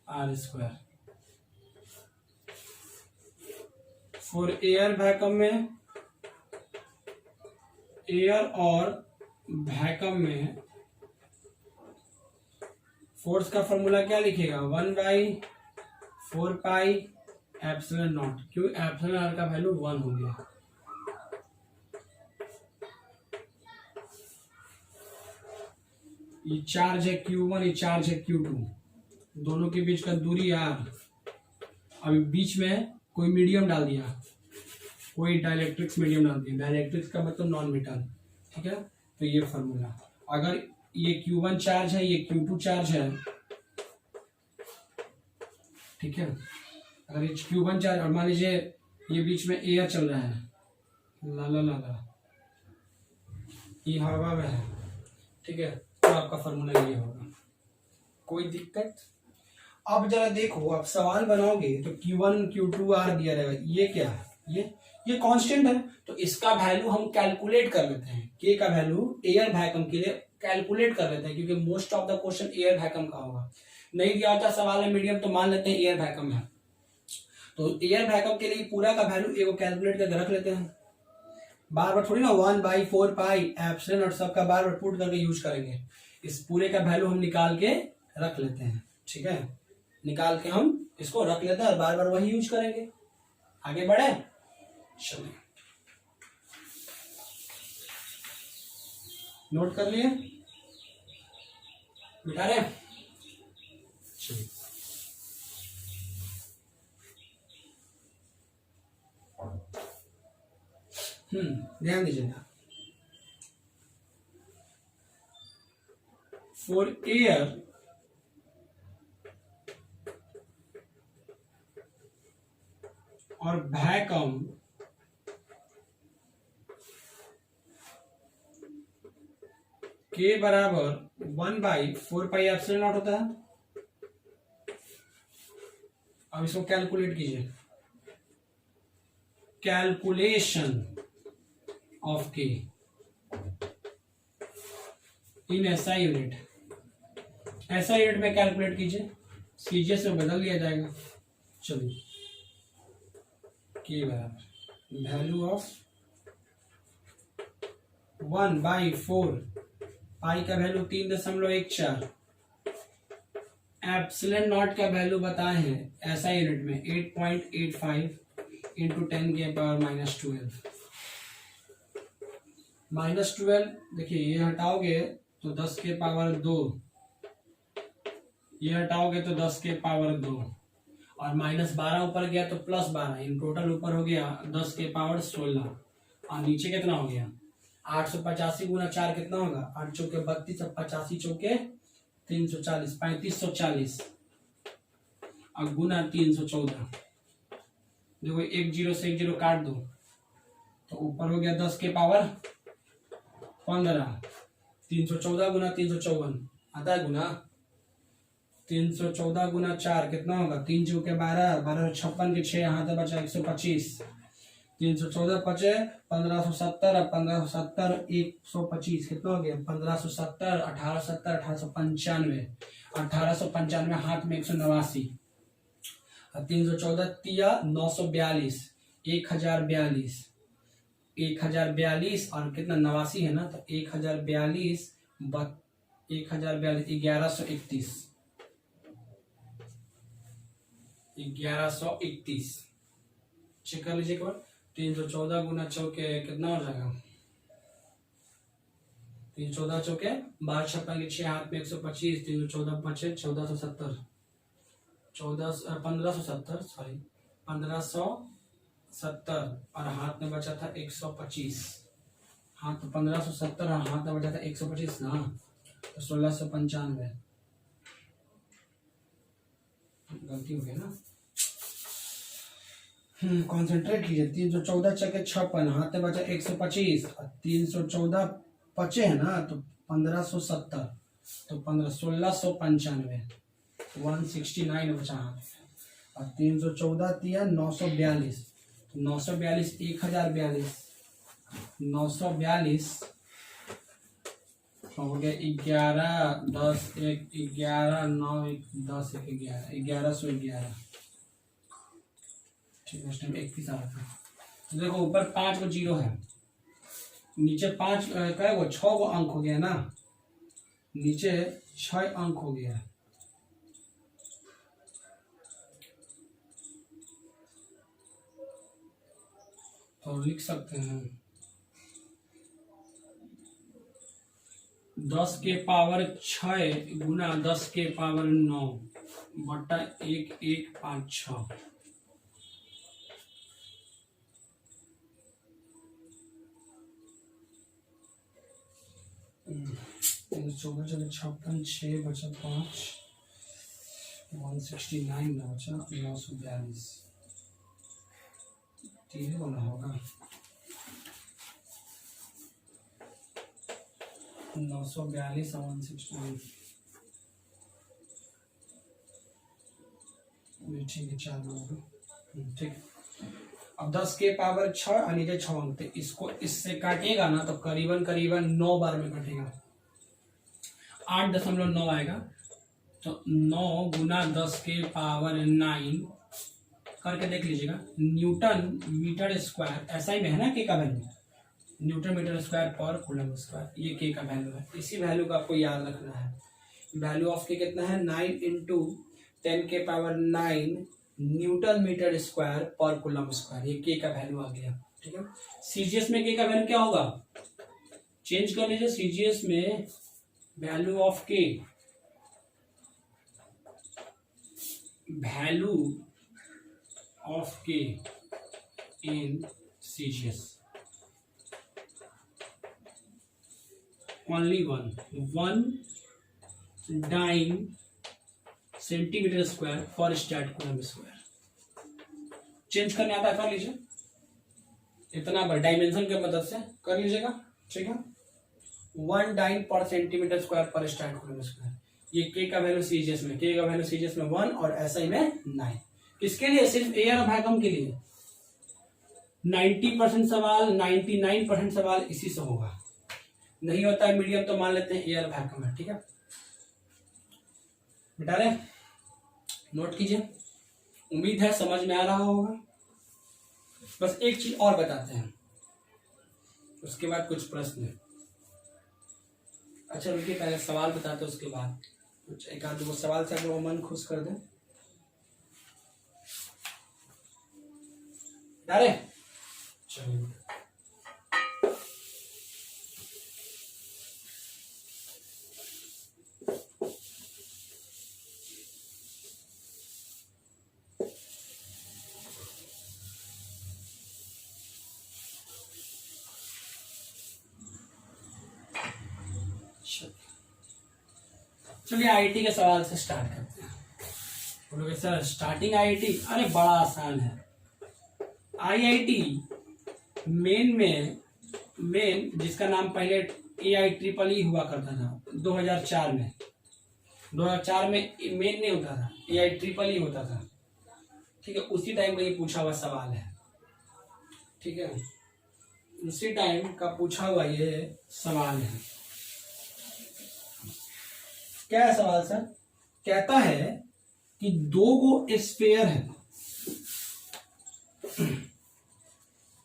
R square. For air vacuum में, एयर और वैक्यूम में फोर्स का फॉर्मूला क्या लिखेगा 1/4 पाई एप्सिलॉन नॉट। क्यों? एप्सिलॉन आर का वैल्यू 1 हो गया। ये चार्ज है Q1, ये चार्ज है Q2, दोनों के बीच का दूरी R। अभी बीच में कोई मीडियम डाल दिया, कोई डाइलेक्ट्रिक्स मीडियम डाल दिया। डाइलेक्ट्रिक्स का मतलब नॉन मेटल, ठीक है। तो ये फॉर्मूला, अगर ये Q1 चार्ज है, ये Q2 चार्ज है, ठीक है। अगर ये Q1 चार्ज, और मान लीजिए ये बीच में एयर चल रहा है, ला ला ला ला, ये हवा में है, ठीक है, तो आपका फॉर्मूला ये होगा। कोई दिक्कत? अब जरा देखो, आप सवाल बनाओगे तो Q1 Q2 R दिया रहेगा। ये क्या है? ये कांस्टेंट है, तो इसका वैल्यू हम कैलकुलेट कर लेते हैं। के का वैल्यू एयर वैक्यूम के लिए कैलकुलेट कर लेते हैं, क्योंकि most of the question air vacuum का होगा। नहीं दिया होता सवाल में मीडियम, तो मान लेते हैं एयर वैक्यूम है, तो एयर वैक्यूम के लिए पूरा का वैल्यू एगो कैलकुलेट करके रख लेते हैं। बार बार थोड़ी ना 1/4 पाई एप्सिलॉन और सबका बार बार पुट करके यूज करेंगे। इस पूरे का वैल्यू हम निकाल के रख लेते हैं, ठीक है, निकाल के हम इसको रख लेते हैं और बार बार वही यूज करेंगे। आगे बढ़े, चलिए नोट कर लिए, मिटा रहे, चलिए ध्यान दीजिएगा। फॉर एयर और वैक्यूम के बराबर 1/4πε0 होता है। अब इसको कैलकुलेट कीजिए, calculation of K in SI unit, SI unit में कैलकुलेट कीजिए, सीजीएस में बदल दिया जाएगा। चलिए के बराबर वैल्यू ऑफ 1/4, पाई का वैल्यू 3.14, एप्सिलॉन नॉट का वैल्यू बताए हैं एसआई यूनिट में 8.85 इंटू 10 के पावर -12। -12 देखिए, ये हटाओगे तो 10 के पावर 2, ये हटाओगे तो 10 के पावर 2, और -12 ऊपर गया तो +12, इन टोटल ऊपर हो गया 10 के पावर 16, और नीचे कितना हो गया 885 गुना 4 कितना होगा, 8 चौके 32 और 85 चौके 340, 3540 और गुना 314। देखो एक 0 से एक 0 काट दो तो ऊपर हो गया 10 के पावर 15, 314 गुना 354 आता है गुना 314 गुना 4 कितना होगा, 3 चौके 12, 12 56 के 6 यहाँ तक बचा 125, 314 बचे 1570 और 1570 125 कितना हो गया 1570, 1870, 1895, 1895 हाथ में 189, 314 तिया 942, 1042, 1042 और कितना 89 है ना, तो 1042 1131, 1131 चेक कर लीजिए एक बार। 314 गुना चौके कितना हो जाएगा, 314 चौके 12 56 के 6 हाथ में 125, 314 5 1470, 1570 सॉरी 1570 और हाथ में बचा था 125, हाँ तो 1570 और हाथ में बचा था 125 ना, तो 1695 गलती हो गई ना। कॉन्सेंट्रेट कीजिए, 314 चके 56 हाथ में बचा 125 और 314 बचे है ना, तो 1570 तो 1695 169 बचा हाथ, और 314 दिया 942, तो 942 1042, 942 हो गया 11 10 1 11 9 10 1 11 1111, ठीक है, उस टाइम 31 आ रहा था। तो देखो ऊपर 5 को 0 है, नीचे 5 क्या वो 6 को अंक हो गया ना, नीचे 6 अंक हो गया, तो लिख सकते हैं 10 के पावर 6 गुना 10 के पावर 9 बटा 1156, चौदह चले 56 6 बचा 5 169 ना बचा 942 तीन होना होगा 942 और 169, ठीक है 4 होगा, ठीक। अब 10 के पावर 6 और नीचे 6 अंक, इसको इससे काटेगा ना तो करीबन करीबन 9 बार में कटेगा, 8.9 आएगा, तो 9 गुना 10 के पावर 9 करके देख लीजिएगा, न्यूटन मीटर स्क्वायर, ऐसा ही में है ना के का वैल्यू, न्यूटन मीटर स्क्वायर पर कूलम स्क्वायर, ये के का वैल्यू है। इसी वैल्यू का आपको याद रखना है। वैल्यू ऑफ के कितना है, 9 इंटू 10⁹ न्यूटन मीटर स्क्वायर पर कूलम स्क्वायर, ये के का वैल्यू आ गया। ठीक है, सीजीएस में के का वैल्यू क्या होगा, चेंज कर लीजिए। सीजीएस में value of K, value of K in CGS only one dyne centimetre square for stat coulomb square. Change करने आता है कर लीजिए, इतना डायमेंशन के मदद से कर लीजिएगा। ठीक है, 1 डाइन पर सेंटीमीटर स्क्वायर पर स्टैट कूलम स्क्वायर, ये के का वैल्यू सीजीएस में, के का वैल्यू सीजीएस में 1 और एसआई में 9। किसके लिए, सिर्फ एयर वैक्यूम के लिए। 90% सवाल, 99% सवाल इसी से होगा। नहीं होता है मीडियम तो मान लेते हैं एयर वैक्यूम है। ठीक है बेटा, रे नोट कीजिए। उम्मीद है समझ में आ रहा होगा। बस एक चीज और बताते हैं, उसके बाद कुछ प्रश्न। अच्छा रुकिए, पहले सवाल बताते हैं, उसके बाद कुछ एक आध दो सवाल से आप लोगों को मन खुश कर दें। अरे चलिए, चलिए आईआईटी के सवाल से स्टार्ट करते हैं। बोलोगे सर स्टार्टिंग आईआईटी, अरे बड़ा आसान है। आईआईटी मेन जिसका नाम पहले AIEEE हुआ करता था 2004 में। 2004 में मेन नहीं होता था, AIEEE होता था। ठीक है, उसी टाइम का ये पूछा हुआ सवाल है। ठीक है, उसी टाइम का पूछा हुआ ये सवाल है। क्या है सवाल सर? कहता है कि दो गो स्फीयर है,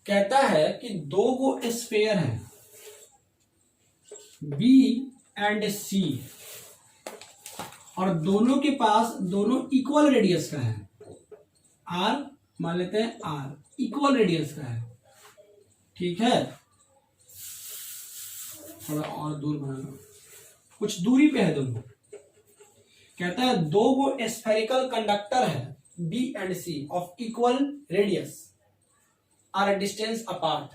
कहता है कि दो गो स्फीयर है B एंड C, और दोनों के पास दोनों इक्वल रेडियस का है। R मान लेते हैं, R इक्वल रेडियस का है। ठीक है, थोड़ा और दूर बनाना, कुछ दूरी पे है दोनों। कहता है दो गो स्फेरिकल कंडक्टर है B and C of equal radius R distance apart,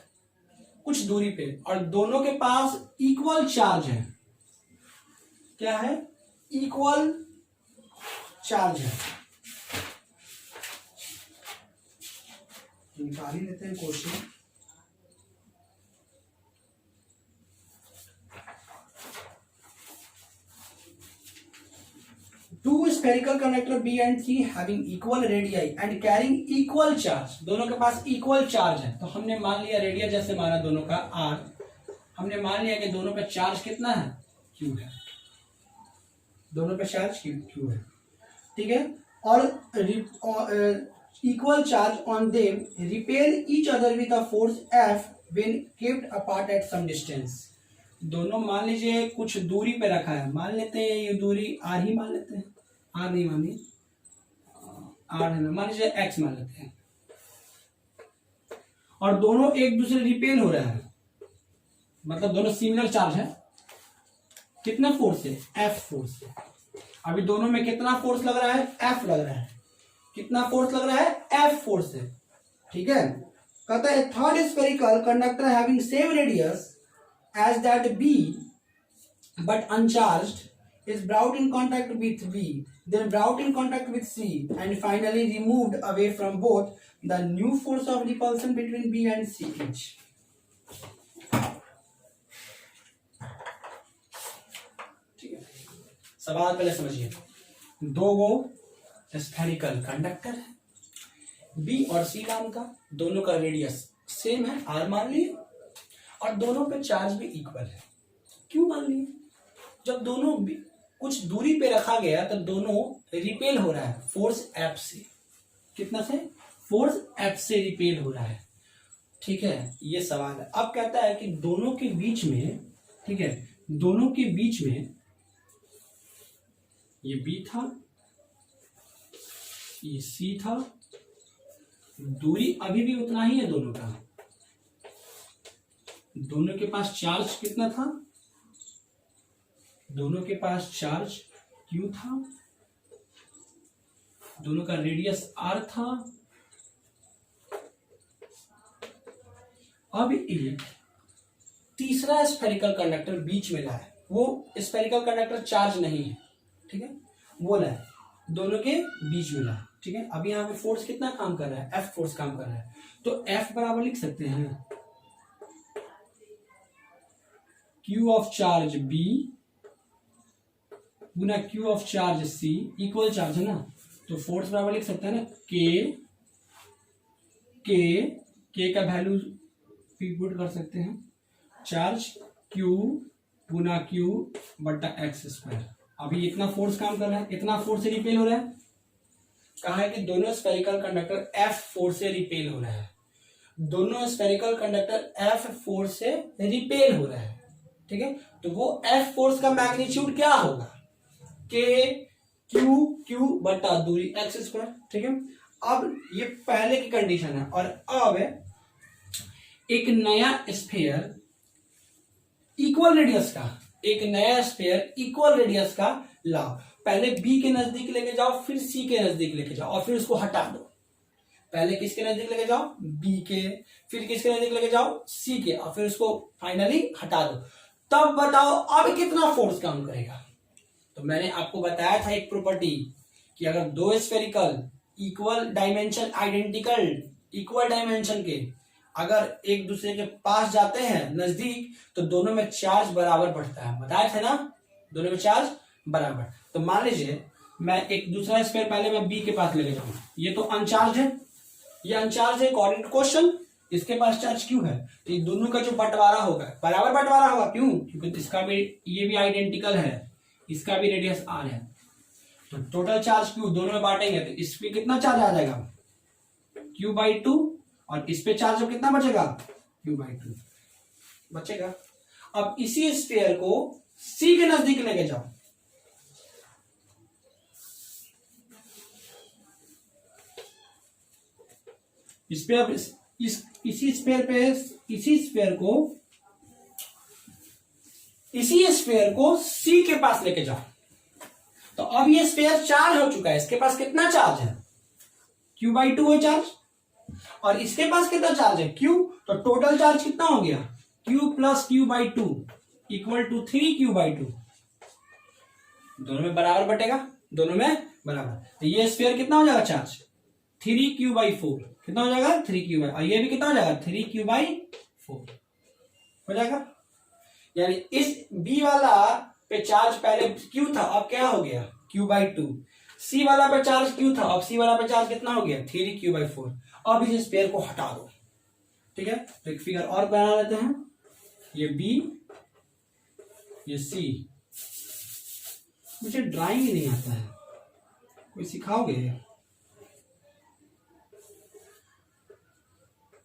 कुछ दूरी पे, और दोनों के पास इक्वल चार्ज है। क्या है? इक्वल चार्ज है। निकाल ही लेते हैं question. Two spherical conductor B and C having equal radii and carrying equal charge, दोनों के पास इक्वल चार्ज है। तो हमने मान लिया रेडियस जैसे माना दोनों का R, हमने मान लिया कि दोनों पे चार्ज कितना है, Q है। दोनों पे चार्ज Q है। ठीक है, और equal charge on them repel each other with a force F when kept apart at some distance। दोनों मान लीजिए कुछ दूरी पे रखा है, मान लेते हैं ये दूरी R ही मान लेते हैं, R नहीं मानिए, R है ना, मान लीजिए X मान लेते हैं, और दोनों एक दूसरे रिपेल हो रहा है, मतलब दोनों सिमिलर चार्ज है। कितना फोर्स है? F फोर्स है। अभी दोनों में कितना फोर्स लग रहा है? F लग रहा है। कितना फोर्स लग रहा है? F फोर्स है। ठीक है, कहता है third spherical conductor having same radius as that B but uncharged is brought in contact with B, then brought in contact with C, and finally removed away from both, the new force of repulsion between B and C each। ठीक है, सवाल पहले समझिए। दो गो spherical conductor है B और C नाम का, दोनों का रेडियस सेम है, R मान लिए, और दोनों पे चार्ज भी इक्वल है। क्यों मान लिए? जब दोनों कुछ दूरी पे रखा गया तो दोनों रिपेल हो रहा है फोर्स F से। कितना से? फोर्स F से रिपेल हो रहा है। ठीक है, ये सवाल है। अब कहता है कि दोनों के बीच में, ठीक है, दोनों के बीच में ये बी था, ये सी था, दूरी अभी भी उतना ही है दोनों का। दोनों के पास चार्ज कितना था, दोनों के पास चार्ज Q था, दोनों का रेडियस R था। अब एक तीसरा स्फेरिकल कंडक्टर बीच में लाया, वो स्फेरिकल कंडक्टर चार्ज नहीं है, ठीक है, वो लाया, दोनों के बीच में लाया, ठीक है। अब यहाँ पे फोर्स कितना काम कर रहा है, F फोर्स काम कर रहा है, तो F बराबर लिख सकते हैं Q of charge B Guna Q of charge C, equal charge है ना, तो फोर्स बराबर लिख सकते हैं ना K का वैल्यू पुट कर सकते हैं, चार्ज Q गुना Q बट्टा एक्स स्क्वायर। अभी इतना फोर्स काम कर रहा है, इतना फोर्स से रिपेल हो रहा है। कहा है कि दोनों स्फेरिकल कंडक्टर F फोर्स से रिपेल हो रहा है, दोनों स्फेरिकल कंडक्टर F फोर्स से रिपेल हो रहा है, ठीक है। तो वो F फोर्स का मैग्नीट्यूड क्या होगा, K Q बटा दूरी एक्स स्क्वायर, ठीक है। अब ये पहले की कंडीशन है, और अब एक नया स्फीयर इक्वल रेडियस का, एक नया स्फीयर इक्वल रेडियस का लाओ। पहले B के नजदीक लेके जाओ, फिर C के नजदीक लेके जाओ, और फिर उसको हटा दो। पहले किसके नजदीक लेके जाओ, B के, फिर किसके नजदीक लेके जाओ, C के, और फिर उसको फाइनली हटा दो। तब बताओ अब कितना फोर्स काम करेगा। तो मैंने आपको बताया था एक प्रॉपर्टी कि अगर दो spherical equal dimension, identical equal dimension के अगर एक दूसरे के पास जाते हैं नजदीक, तो दोनों में चार्ज बराबर बढ़ता है। बताया था ना, दोनों में चार्ज बराबर। तो मान लीजिए मैं एक दूसरा स्फीयर पहले मैं बी के पास लेके जाऊँ, ये तो अनचार्ज है, ये अनचार्ज है अकॉर्डिंग टू क्वेश्चन, इसके पास चार्ज क्यों है, तो ये दोनों का जो बंटवारा होगा बराबर बंटवारा होगा। क्यों, क्योंकि इसका भी, ये भी आइडेंटिकल है, इसका भी रेडियस आर है, तो टोटल चार्ज क्यू दोनों में बांटेंगे तो इस पे कितना चार्ज आ जाएगा, Q/2, और इस पे चार्ज अब कितना बचेगा, Q/2 बचेगा। अब इसी स्फीयर को C के नजदीक लेके जाओ, इस पे अब इसी स्फीयर को C के पास लेके जाओ, तो अब ये स्फीयर चार्ज हो चुका है, इसके पास कितना चार्ज है, Q/2 है चार्ज, और इसके पास कितना चार्ज है, Q, तो टोटल चार्ज कितना हो गया, Q plus Q/2 equal to 3Q/2। दोनों में बराबर बटेगा, दोनों में बराबर, तो ये स्फीयर कितना हो जाएगा चार्ज, 3Q/4 कितना हो जाएगा, 3Q, और ये भी कितना हो जाएगा, 3Q/4 हो जाएगा। यानी इस B वाला पे चार्ज पहले Q था, अब क्या हो गया, Q/2। C वाला पे चार्ज Q था, अब C वाला पे चार्ज कितना हो गया, 3Q/4। अब इस स्फीयर को हटा दो, ठीक है। तो एक फिगर और बना लेते हैं, ये B, ये C। मुझे ड्राइंग ही नहीं आता है, कोई सिखाओगे।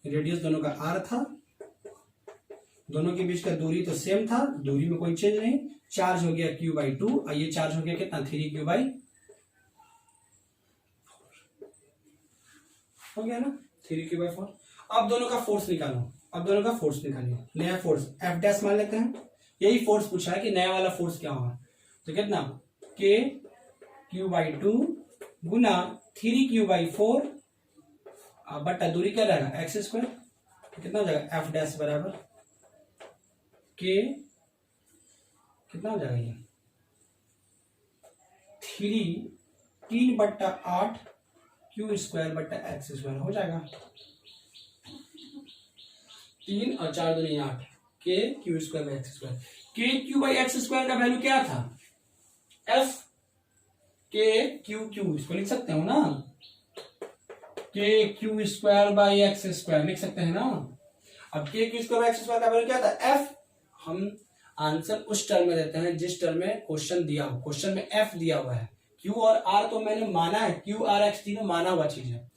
रेडियस दोनों का R था, दोनों के बीच का दूरी तो सेम था, दूरी में कोई चेंज नहीं, चार्ज हो गया Q/2, और ये चार्ज हो गया कितना, 3Q/4 हो गया ना, 3Q/4। अब दोनों का फोर्स निकालो, अब दोनों का फोर्स निकालिए, नया फोर्स F डैश मान लेते हैं, यही फोर्स पूछा है कि नया वाला फोर्स क्या होगा, तो कितना, K Q/2 गुना 3Q/4 बट्टा दूरी क्या रहेगा, एक्स स्क्वायर, कितना हो जाएगा, F डैश बराबर K कितना हो जाएगा, ये 3/8 Q² बट्टा x² हो जाएगा, 3 और 4 दूनी 8, K Q² by x²। K Q by x² का वैल्यू क्या था, F K Q इसको लिख सकते हो ना, K Q² बाई x² लिख सकते हैं ना। अब K Q² बाई x² का वैल्यू क्या था, F। हम आंसर उस टर्म में देते हैं जिस टर्म में क्वेश्चन दिया हो, क्वेश्चन में F दिया हुआ है, Q और R तो मैंने माना है, Q R X तीनों माना हुआ चीज है,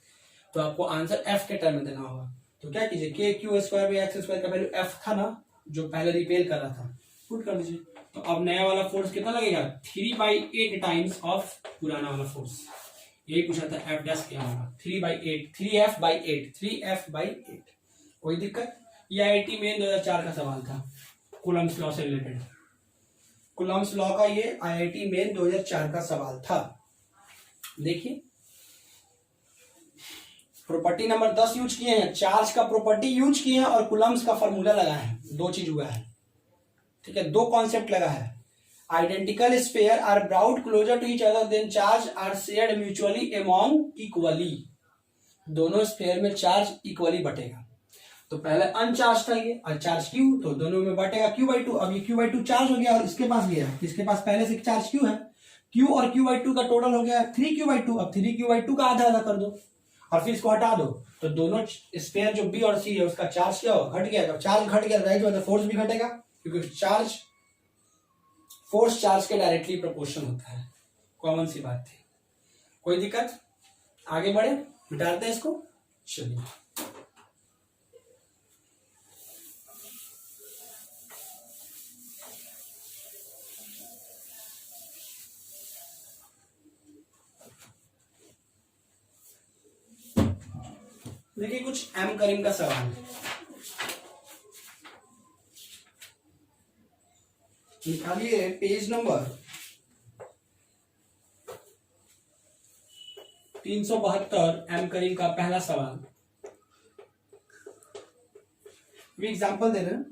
तो आपको आंसर F के टर्म में देना होगा। तो क्या कीजिए, के Q square by x square का वैल्यू एफ था ना, जो पहले रिपेयर कर रहा था, पुट कर दीजिए। तो अब नया वाला फोर्स कितना लगेगा, 3/8 टाइम्स ऑफ पुराना वाला फोर्स। यही पूछा था, एफ डैश क्या होगा, 3/8, 3F/8, 3F/8। कोई दिक्कत? ये IIT मेन 2004 का सवाल था, कूलम्स लॉ से रिलेटेड। कूलम्स लॉ का ये IIT मेन 2004 का सवाल था। देखिए प्रॉपर्टी नंबर 10 यूज किए हैं, चार्ज का प्रॉपर्टी यूज किए हैं और कूलम्स का फॉर्मूला लगाए हैं। दो चीज हुआ है, ठीक है, दो कॉन्सेप्ट लगा है। Identical sphere are brought closer to each other then charge are shared mutually among equally. दोनों स्फीयर में चार्ज इक्वली बटेगा। तो पहले अनचार्ज था ये, और चार्ज क्यू, तो दोनों में बटेगा Q/2। अब ये Q/2 चार्ज हो गया और इसके पास गया, इसके पास पहले से चार्ज Q है, Q और Q/2 का टोटल हो गया 3Q/2। अब 3Q/2 का आधा आधा कर दो और फिर इसको हटा दो, तो दोनों स्फीयर जो B और C है उसका चार्ज क्या होगा, घट गया। जब चार्ज घट गया तो फोर्स भी घटेगा, क्योंकि चार्ज फोर्स चार्ज के डायरेक्टली प्रोपोर्शनल होता है। कॉमन सी बात थी, कोई दिक्कत? आगे बढ़े, मिटाते हैं इसको। चलिए देखिए कुछ एम करीम का सवाल है, निकालिए पेज नंबर 372, एम करीम का पहला सवाल। एग्जाम्पल दे रहे हैं,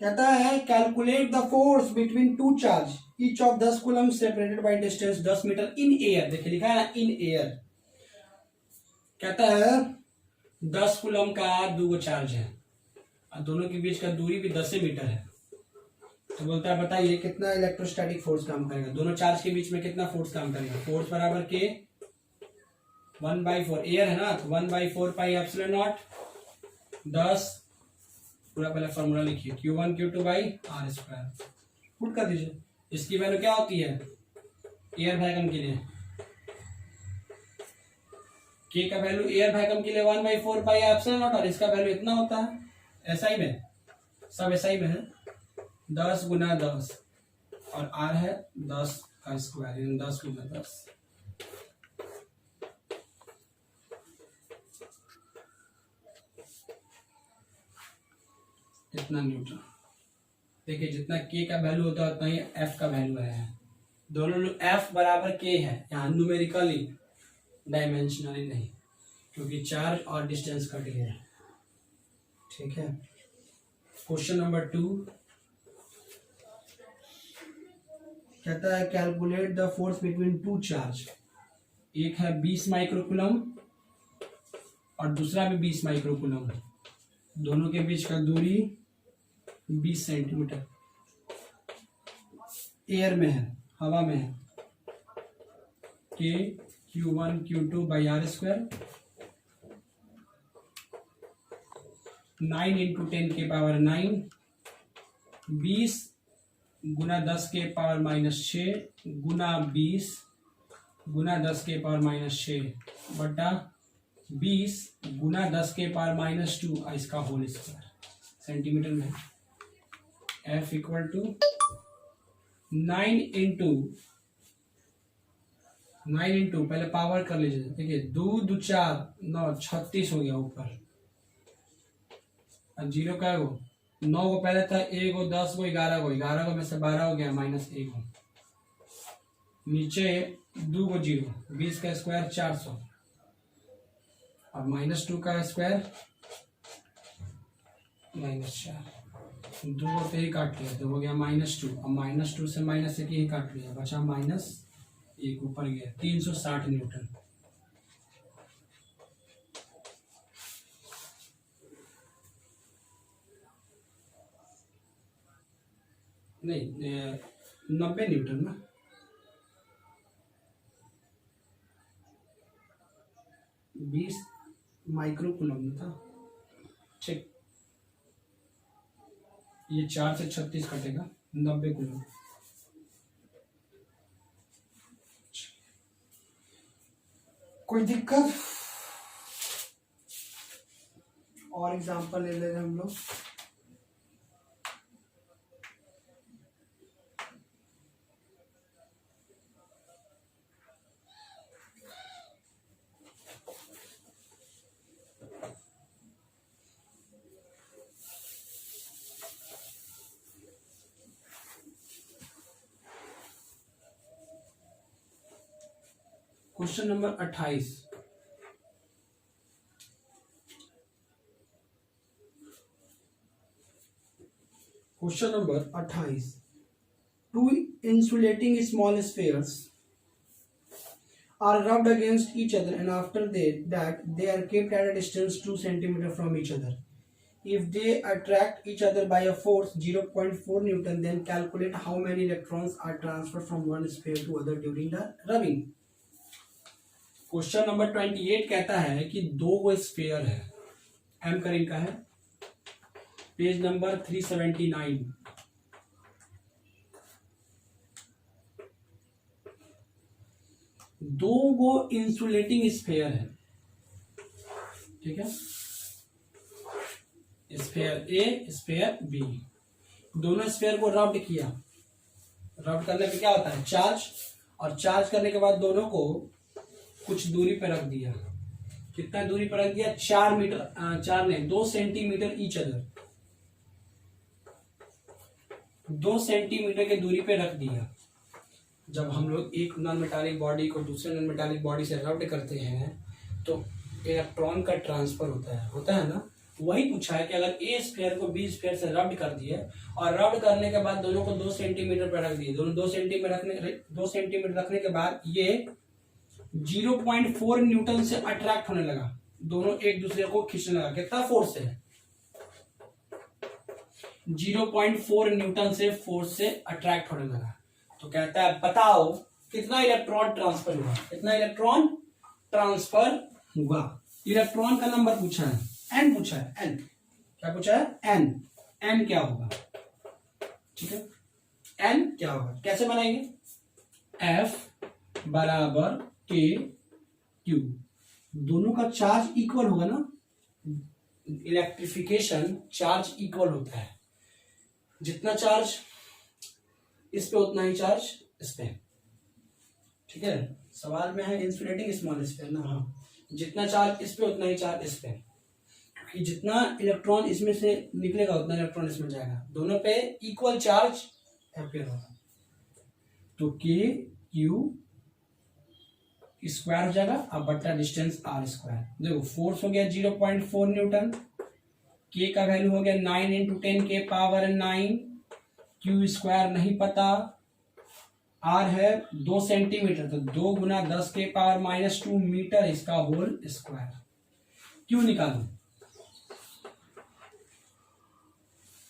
कहता है calculate the force between two charge each of 10 coulomb separated by distance 10 metre in air. देखिए लिखा है ना, इन एयर। कहता है 10 कूलम का दो चार्ज है और दोनों के बीच का दूरी भी 10 मीटर है। तो बोलता है बताइए कितना इलेक्ट्रोस्टैटिक फोर्स काम करेगा, दोनों चार्ज के बीच में कितना फोर्स काम करेगा। फोर्स बराबर के 1/4, एयर है ना, तो 1/4 पाई एप्सिलॉन नॉट 10, पूरा पहले फॉर्मूला लिखिए, Q1 Q2 by R square, put कर दीजिए। इसकी वैल्यू क्या होती है एयर वैक्यूम के लिए, के का वैल्यू एयर वैक्यूम के लिए 1/4 पाई एप्सिलॉन नॉट, और इसका वैल्यू इतना होता है। SI में सब SI में है, 10 गुना 10 और आर है 10 का स्क्वायर, 10 गुना 10। इतना न्यूटन। देखिए जितना के का वैल्यू होता है उतना ही एफ का वैल्यू है। दोनों एफ बराबर के है, यहाँ न्यूमेरिकली, डायमेंशनली नहीं, क्योंकि चार्ज और डिस्टेंस कट गया है। ठीक है, क्वेश्चन नंबर 2 कहता है calculate the force between two charge. एक है 20 माइक्रोकूलम और दूसरा भी 20 माइक्रोकूलम, दोनों के बीच का दूरी 20 सेंटीमीटर, एयर में है, हवा में है। के Q1 Q2 by R square, 9 × 10 के पावर 9, 20 गुना 10 के पावर -6 गुना 20 गुना 10 के पावर -6 बटा 20 गुना 10 के पावर -2 इसका होल स्क्वायर सेंटीमीटर में। F इक्वल टू 9 इंटू पहले पावर कर लीजिए। देखिए 2 2 4 9 36 हो गया ऊपर, और 0 का वो 9 को पहले था, 1 को 10 को 11 को 11 को में से 12 हो गया -1 हो, नीचे 2 को 0, 20 का स्क्वायर 400 और -2 का स्क्वायर -4, 2 को तो ही काट लिया तो हो गया -2, अब -2 से -1 ही काट लिया, बचा -1, ऊपर गया 360 न्यूटन। नहीं 90 न्यूटन ना, बीस माइक्रोकूलम था। ठीक, ये 4 से 36 कटेगा, 90 कूलम। कोई दिक्कत? और एग्जांपल ले ले रहे हैं हम लोग। Question number 28। Question number 28। Two insulating small spheres are rubbed against each other and after that they are kept at a distance 2 centimeter from each other. If they attract each other by a force 0.4 Newton, then calculate how many electrons are transferred from one sphere to other during the rubbing. Question number 28 कहता है कि दो वो sphere है, M करीब का है, page number 379। दो वो इंसुलेटिंग स्फीयर है, ठीक है, स्फीयर ए स्फीयर बी, दोनों स्फीयर को रब्ड किया। रब्ड करने पे क्या होता है, चार्ज, और चार्ज करने के बाद दोनों को कुछ दूरी पे रख दिया। कितना दूरी पर रख दिया, 4 मीटर, 4 नहीं 2 सेंटीमीटर ईच अदर, 2 सेंटीमीटर की दूरी पे रख दिया। जब हम लोग एक नॉन मेटालिक बॉडी को दूसरे नॉन मेटालिक बॉडी से रब्ड करते हैं तो इलेक्ट्रॉन का ट्रांसफर होता है ना। वही पूछा है कि अगर ए स्फीयर को बी स्फीयर से रब्ड कर दिए और रब्ड करने के बाद दोनों को 2 सेंटीमीटर पर रख दिए, दोनों 2 सेंटीमीटर रखने के बाद ये 0.4 न्यूटन से अट्रैक्ट होने लगा, दोनों एक दूसरे को खींचने लगा। कितना फोर्स है, 0.4 न्यूटन से फोर्स से अट्रैक्ट होने लगा। तो कहता है बताओ कितना इलेक्ट्रॉन ट्रांसफर हुआ, कितना इलेक्ट्रॉन ट्रांसफर हुआ। इलेक्ट्रॉन का नंबर पूछा है, एन पूछा है, एन क्या पूछा है, एन, एन क्या होगा, ठीक है, एन क्या होगा, कैसे बनाएंगे, एफ बराबर के क्यू, दोनों का चार्ज इक्वल होगा ना, इलेक्ट्रिफिकेशन चार्ज इक्वल होता है, जितना चार्ज इस पे उतना ही चार्ज इस पे, ठीक है। सवाल में है इंसुलेटिंग स्मॉल स्फीयर ना, हाँ, जितना चार्ज इस पे उतना ही चार्ज इस पे, कि जितना इलेक्ट्रॉन इसमें से निकलेगा उतना इलेक्ट्रॉन इसमें जाएगा, दोनों पे इक्वल चार्ज अपेयर होगा। तो के क्यू स्क्वायर हो जाएगा, अब बट्टा डिस्टेंस आर स्क्वायर। देखो फोर्स हो गया 0.4 न्यूटन, के का वैल्यू हो गया 9 × 10 के पावर 9, क्यू स्क्वायर नहीं पता, आर है 2 सेंटीमीटर, तो 2 × 10 के पावर -2 मीटर इसका होल स्क्वायर। क्यू निकालो,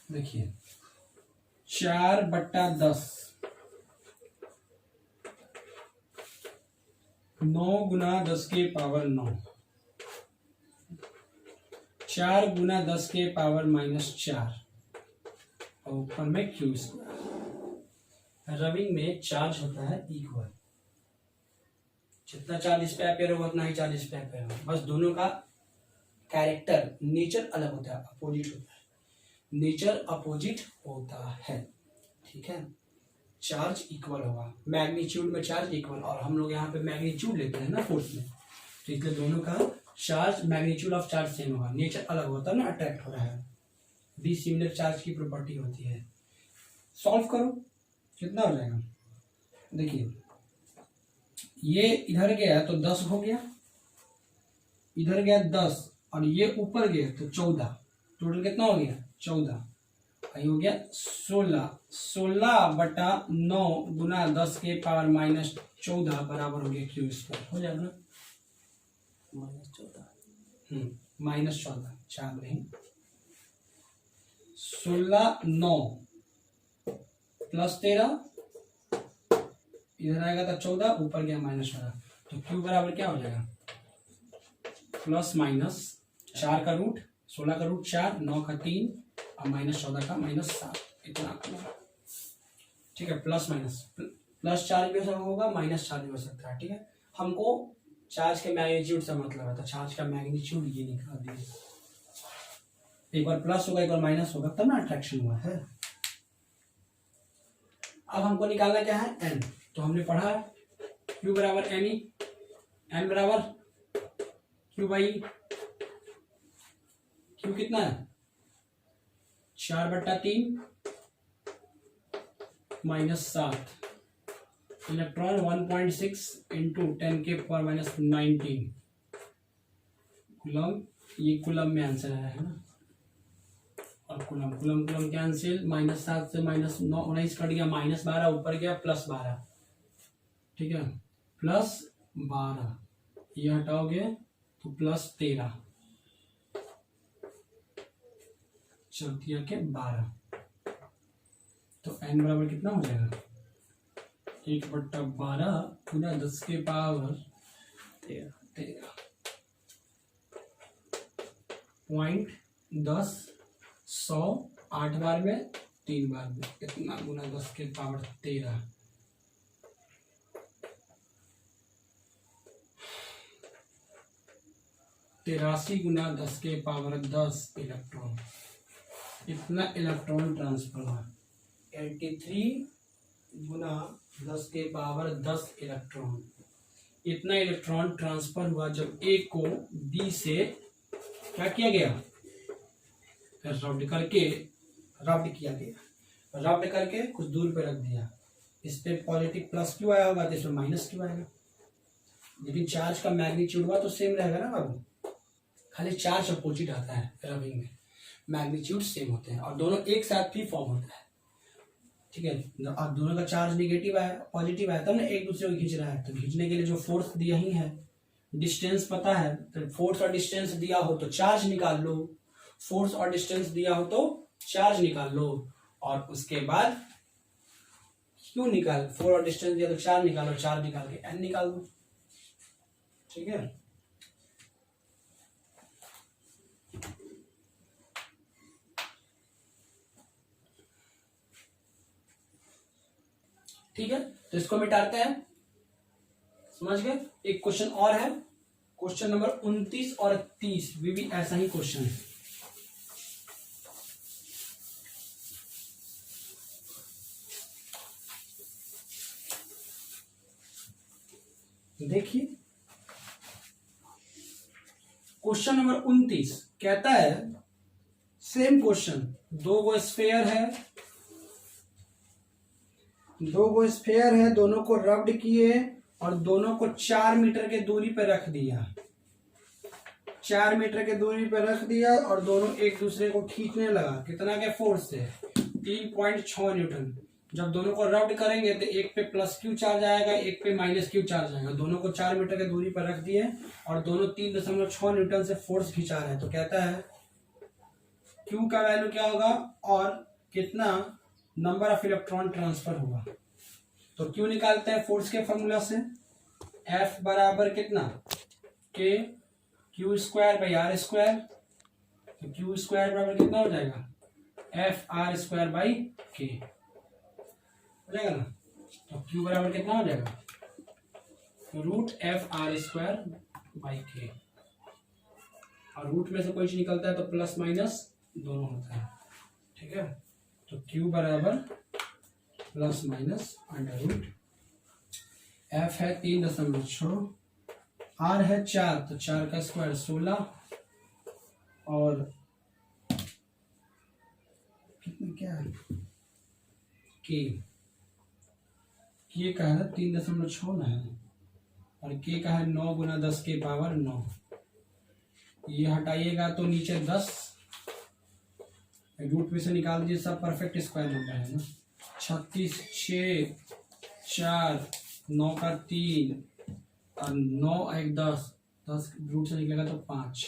देखिए 4/10, 9 × 10 के पावर 9, 4 × 10 के पावर -4, और ऊपर में क्यू स्क्वायर। रबिंग में चार्ज होता है इक्वल, जितना चार्ज इस पे अपेयर होगा उतना ही चार्ज इस पे अपेयर होगा, बस दोनों का कैरेक्टर नेचर अलग होता है, अपोजिट होता है, नेचर अपोजिट होता है, ठीक है। चार्ज इक्वल होगा, मैग्नीट्यूड में चार्ज इक्वल, और हम लोग यहाँ पे मैग्नीट्यूड लेते हैं ना फोर्स में, तो इसलिए दोनों का charge magnitude of charge same होगा, नेचर अलग होता है ना, अट्रैक्ट हो रहा है, डी सिमिलर चार्ज की प्रॉपर्टी होती है। सॉल्व करो, कितना हो जाएगा, देखिए ये इधर गया तो 10 हो गया, इधर गया 10, और ये ऊपर गया तो 14, टोटल कितना हो गया 14, ये हो गया 16, 16/9 × 10 के पावर -14 बराबर हो गया क्यू स्क्वायर, हो जाएगा ना, -14, -14, 4 नहीं, 16 9 +13, इधर आएगा तो 14, ऊपर गया -14, तो क्यू बराबर क्या हो जाएगा, +- 4 का रूट, 16 का रूट 4, 9 का 3, और -14 का -7, इतना, ठीक है। +4 भी हो सकता होगा, -4 भी हो सकता है, ठीक है। हमको चार्ज के मैग्नीट्यूड से मतलब है, तो चार्ज का मैग्नीट्यूड ये निकाल दिए, एक बार प्लस होगा एक बार माइनस होगा तब ना अट्रैक्शन हुआ है। अब हमको निकालना क्या है, एन। तो हमने पढ़ा है क्यू बराबर एन ई, एन बराबर क्यू बाई, क्यू कितना है 4/3 -7, इलेक्ट्रॉन 1.6 इंटू 10⁻⁻19 कूलम। ये कूलम में आंसर आया है ना। और कूलम कूलम कूलम कैंसिल, -7 से -19 कट गया, -12 ऊपर गया +12, ठीक है, +12 ये हटाओगे तो +13, चौथिया के 12। तो एन बराबर कितना हो जाएगा 1/12 गुना 10 के पावर 13 .10 100 8 बार में 3 बार में कितना गुना 10 के पावर 13, 83 गुना 10 के पावर 10 इलेक्ट्रॉन। इतना इलेक्ट्रॉन ट्रांसफर हुआ 83 गुना 10 के पावर 10 इलेक्ट्रॉन। इतना इलेक्ट्रॉन ट्रांसफर हुआ जब ए को बी से क्या किया गया, रब्ड करके कुछ दूर पे रख दिया। इस पे पॉजिटिव प्लस क्यू आया होगा तो इसमें माइनस क्यू आएगा, लेकिन चार्ज का मैग्नीट्यूड हुआ तो सेम रहेगा ना बाबू, खाली चार्ज अपोजिट आता है रबिंग में, मैग्नीट्यूड सेम होते हैं और दोनों एक साथ भी फॉर्म होता है, ठीक है। अब दोनों का चार्ज निगेटिव है पॉजिटिव है तब ना एक दूसरे को खींच रहा है, तो खींचने के लिए जो फोर्स दिया ही है, डिस्टेंस पता है, तो फोर्स और डिस्टेंस दिया हो तो चार्ज निकाल लो, फोर्स और डिस्टेंस दिया हो तो चार्ज निकाल लो, और उसके बाद क्यों निकाल, फोर्स और डिस्टेंस दिया तो चार्ज निकालो, चार्ज निकाल के एन निकाल दो, ठीक है। ठीक है, तो इसको मिटाते हैं, समझ गए। एक क्वेश्चन और है, क्वेश्चन नंबर 29 और 30 भी ऐसा ही क्वेश्चन है। देखिए क्वेश्चन नंबर 29 कहता है, सेम क्वेश्चन, दो गो स्फेयर है, दोनों को रब्ड किए और दोनों को 4 मीटर के दूरी पर रख दिया, 4 मीटर के दूरी पर रख दिया और दोनों एक दूसरे को खींचने लगा, कितना के फोर्स से 3.6 न्यूटन। जब दोनों को रब्ड करेंगे तो एक पे प्लस क्यू चार्ज आएगा, एक पे माइनस क्यू चार्ज आएगा। दोनों को 4 मीटर के दूरी पर रख दिए और दोनों 3.6 न्यूटन से फोर्स खिंचा रहे हैं, तो कहता है क्यू का वैल्यू क्या होगा और कितना नंबर ऑफ इलेक्ट्रॉन ट्रांसफर हुआ। तो क्यू निकालते हैं फोर्स के फॉर्मूला से, एफ बराबर कितना K Q square by R square, तो क्यू स्क्वायर बराबर कितना हो जाएगा एफ आर स्क्वायर बाई के हो जाएगा ना। तो क्यू बराबर कितना हो जाएगा √f(r²) बाई के, और रूट में से कोई चीज निकलता है तो प्लस माइनस दोनों होता है, ठीक है। तो क्यू बराबर प्लस माइनस √, एफ है 3.6, आर है 4 तो 4 का स्क्वायर 16, और कितना क्या है के का है 3.6 ना है, और के का है 9 गुना 10 के पावर 9। ये हटाइएगा तो नीचे 10, रूट में से निकाल दीजिए, सब परफेक्ट स्क्वायर नंबर है ना। 36 6 4 9 का 3 और 9 1 10, 10 रूट से निकलेगा तो 5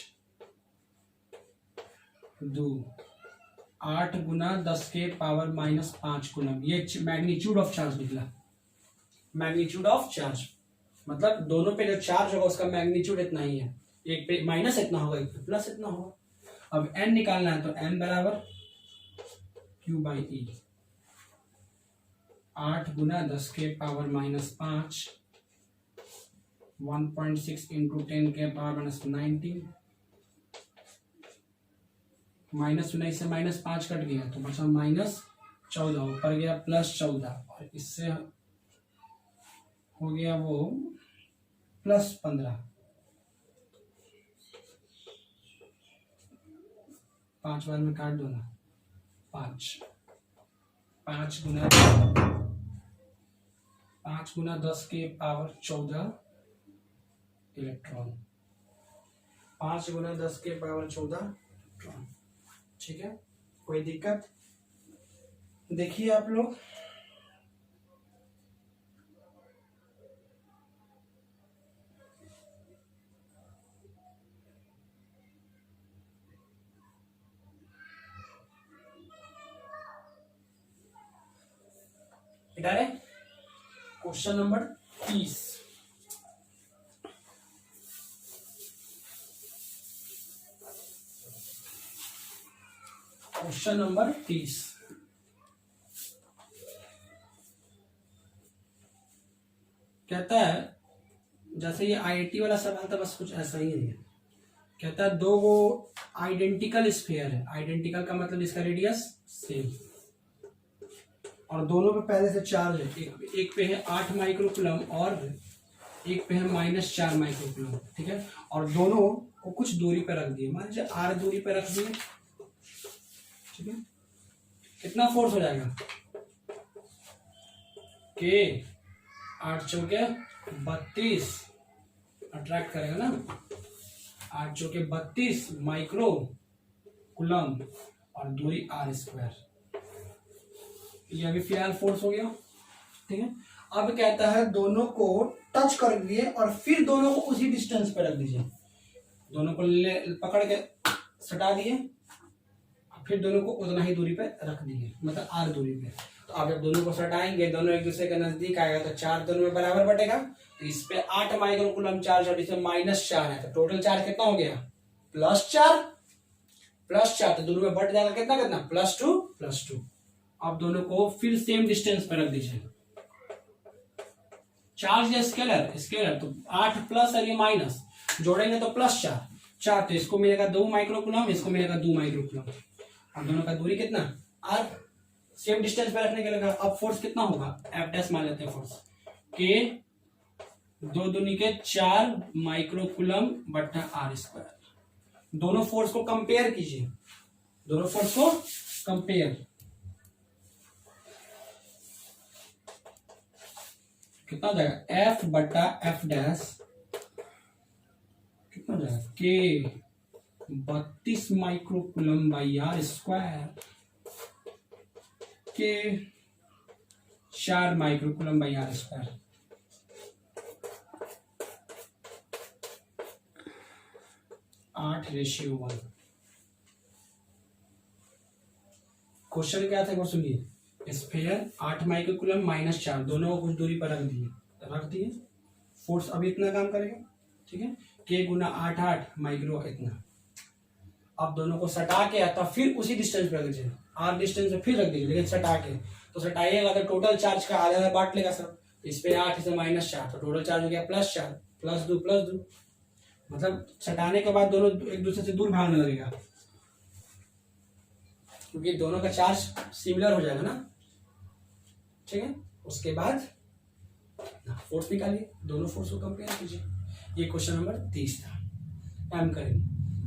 2 8 गुना 10 के पावर -5 गुना, ये मैग्नीट्यूड ऑफ चार्ज निकला, मैग्नीट्यूड ऑफ चार्ज मतलब दोनों पे जो चार्ज होगा उसका मैग्नीट्यूड इतना ही है, एक पे माइनस इतना होगा एक पे प्लस इतना होगा। अब n निकालना है तो n बराबर q बाई ई, 8 गुना 10 के पावर -5 1.6 इंटू 10 के पावर -19 -19 से -5 कट गया तो बचा -14, ऊपर गया +14 और इससे हो गया वो +15। 5 बार में काट दो ना, 5 5 गुना 10⁻14 इलेक्ट्रॉन, 5 गुना 10⁻14 इलेक्ट्रॉन। ठीक है, कोई दिक्कत? देखिए आप लोग, क्वेश्चन नंबर 30। क्वेश्चन नंबर 30 कहता है, जैसे ये आईआईटी वाला सवाल था, बस कुछ ऐसा ही है। कहता है दो वो आइडेंटिकल स्फीयर है, आइडेंटिकल का मतलब इसका रेडियस सेम, और दोनों पे पहले से चार्ज है। एक पे है 8 माइक्रोकूलम और एक पे है -4 माइक्रोकूलम। ठीक है, और दोनों को कुछ दूरी पे रख दिए, मान लीजिए r दूरी पे रख दिए। ठीक है, कितना फोर्स हो जाएगा? के 8 चौके 32 अट्रैक्ट करेगा ना, 8 चौके 32 माइक्रो कूलम और दूरी r²। ये अभी फिलहाल फोर्स हो गया। ठीक है, अब कहता है दोनों को टच कर दिए और फिर दोनों को उसी डिस्टेंस पे रख दीजिए। दोनों को पकड़ के सटा दिए, फिर दोनों को उतना ही दूरी पे रख दिए, मतलब r दूरी पे। तो आप जब दोनों को सटाएंगे, दोनों एक दूसरे के नजदीक आएगा तो चार्ज दोनों में बराबर बटेगा। तो इस पे 8 माइक्रोकूलम चार्ज और इसमें -4 है, तो टोटल चार्ज कितना हो गया? +4 तो दोनों में बट जाएगा कितना कितना, +2। आप दोनों को फिर सेम डिस्टेंस पे रख दीजिए। चार्ज या स्केलर तो 8 प्लस और ये माइनस जोड़ेंगे तो +4, तो इसको मिलेगा 2 माइक्रोकूलम, इसको मिलेगा 2 माइक्रोकूलम। और दोनों का दूरी कितना, r, सेम डिस्टेंस पे रखने के लगा। अब फोर्स कितना होगा, F' मान लेते हैं फोर्स, के 2 दूनी के 4 माइक्रोकूलम बटा r²। दोनों फोर्स को कंपेयर कीजिए, दोनों फोर्स को कंपेयर, कितना हो जाएगा, F बटा F' कितना हो जाएगा, के 32 माइक्रोकूलम बाई r², के 4 माइक्रोकूलम बाई r²। आठ रेशियो 1। क्वेश्चन क्या था वो सुनिए, स्फीयर 8 माइक्रोकूलम -4, दोनों को कुछ दूरी पर रख दिए। फोर्स अभी इतना काम करेगा। ठीक है, के गुना 8 माइक्रो इतना। अब दोनों को सटा के आता फिर उसी डिस्टेंस पर रख दीजिए, r डिस्टेंस पे फिर रख दीजिए, लेकिन सटा के। तो सटाइएगा तो टोटल चार्ज का आधा बांट लेगा सब। इस पे 8 से -4 तो टोटल चार्ज हो गया +4 +2 मतलब सटाने के बाद दोनों एक दूसरे से दूर भागने लगेगा, क्योंकि दोनों का चार्ज सिमिलर हो जाएगा ना। ठीक है, उसके बाद फोर्स निकालिए, दोनों फोर्स को कंपेयर कीजिए। ये क्वेश्चन नंबर 30 था, टाइम करेंगे।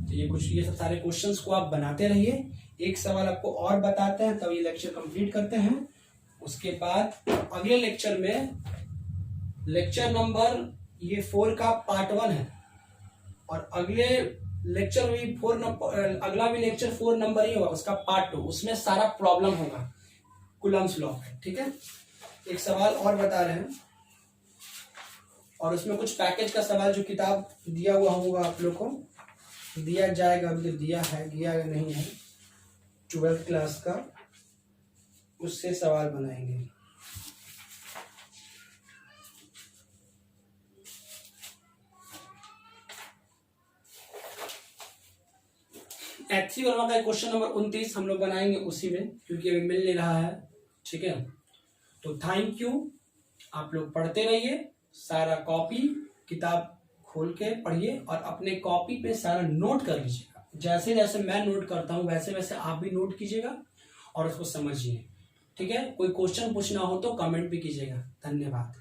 तो ये सब सारे क्वेश्चंस को आप बनाते रहिए। एक सवाल आपको और बताते हैं, तब ये लेक्चर कंप्लीट करते हैं। उसके बाद अगले लेक्चर में लेक्चर नंबर ये 4 का पार्ट 1 है, और अगले लेक्चर में अगला भी लेक्चर 4 नंबर ही होगा, उसका पार्ट 2, उसमें सारा प्रॉब्लम होगा कूलम्स लॉ। ठीक है, एक सवाल और बता रहे हैं, और उसमें कुछ पैकेज का सवाल जो किताब दिया हुआ होगा आप लोग को, दिया जाएगा, अभी तो दिया या नहीं है, 12th क्लास का, उससे सवाल बनाएंगे। वर्मा का क्वेश्चन नंबर 29 हम लोग बनाएंगे उसी में, क्योंकि अभी मिल नहीं रहा है। ठीक है, तो थैंक यू, आप लोग पढ़ते रहिए, सारा कॉपी किताब खोल के पढ़िए और अपने कॉपी पे सारा नोट कर लीजिएगा। जैसे जैसे मैं नोट करता हूँ वैसे वैसे आप भी नोट कीजिएगा और उसको समझिए। ठीक है, कोई क्वेश्चन पूछना हो तो कमेंट भी कीजिएगा। धन्यवाद।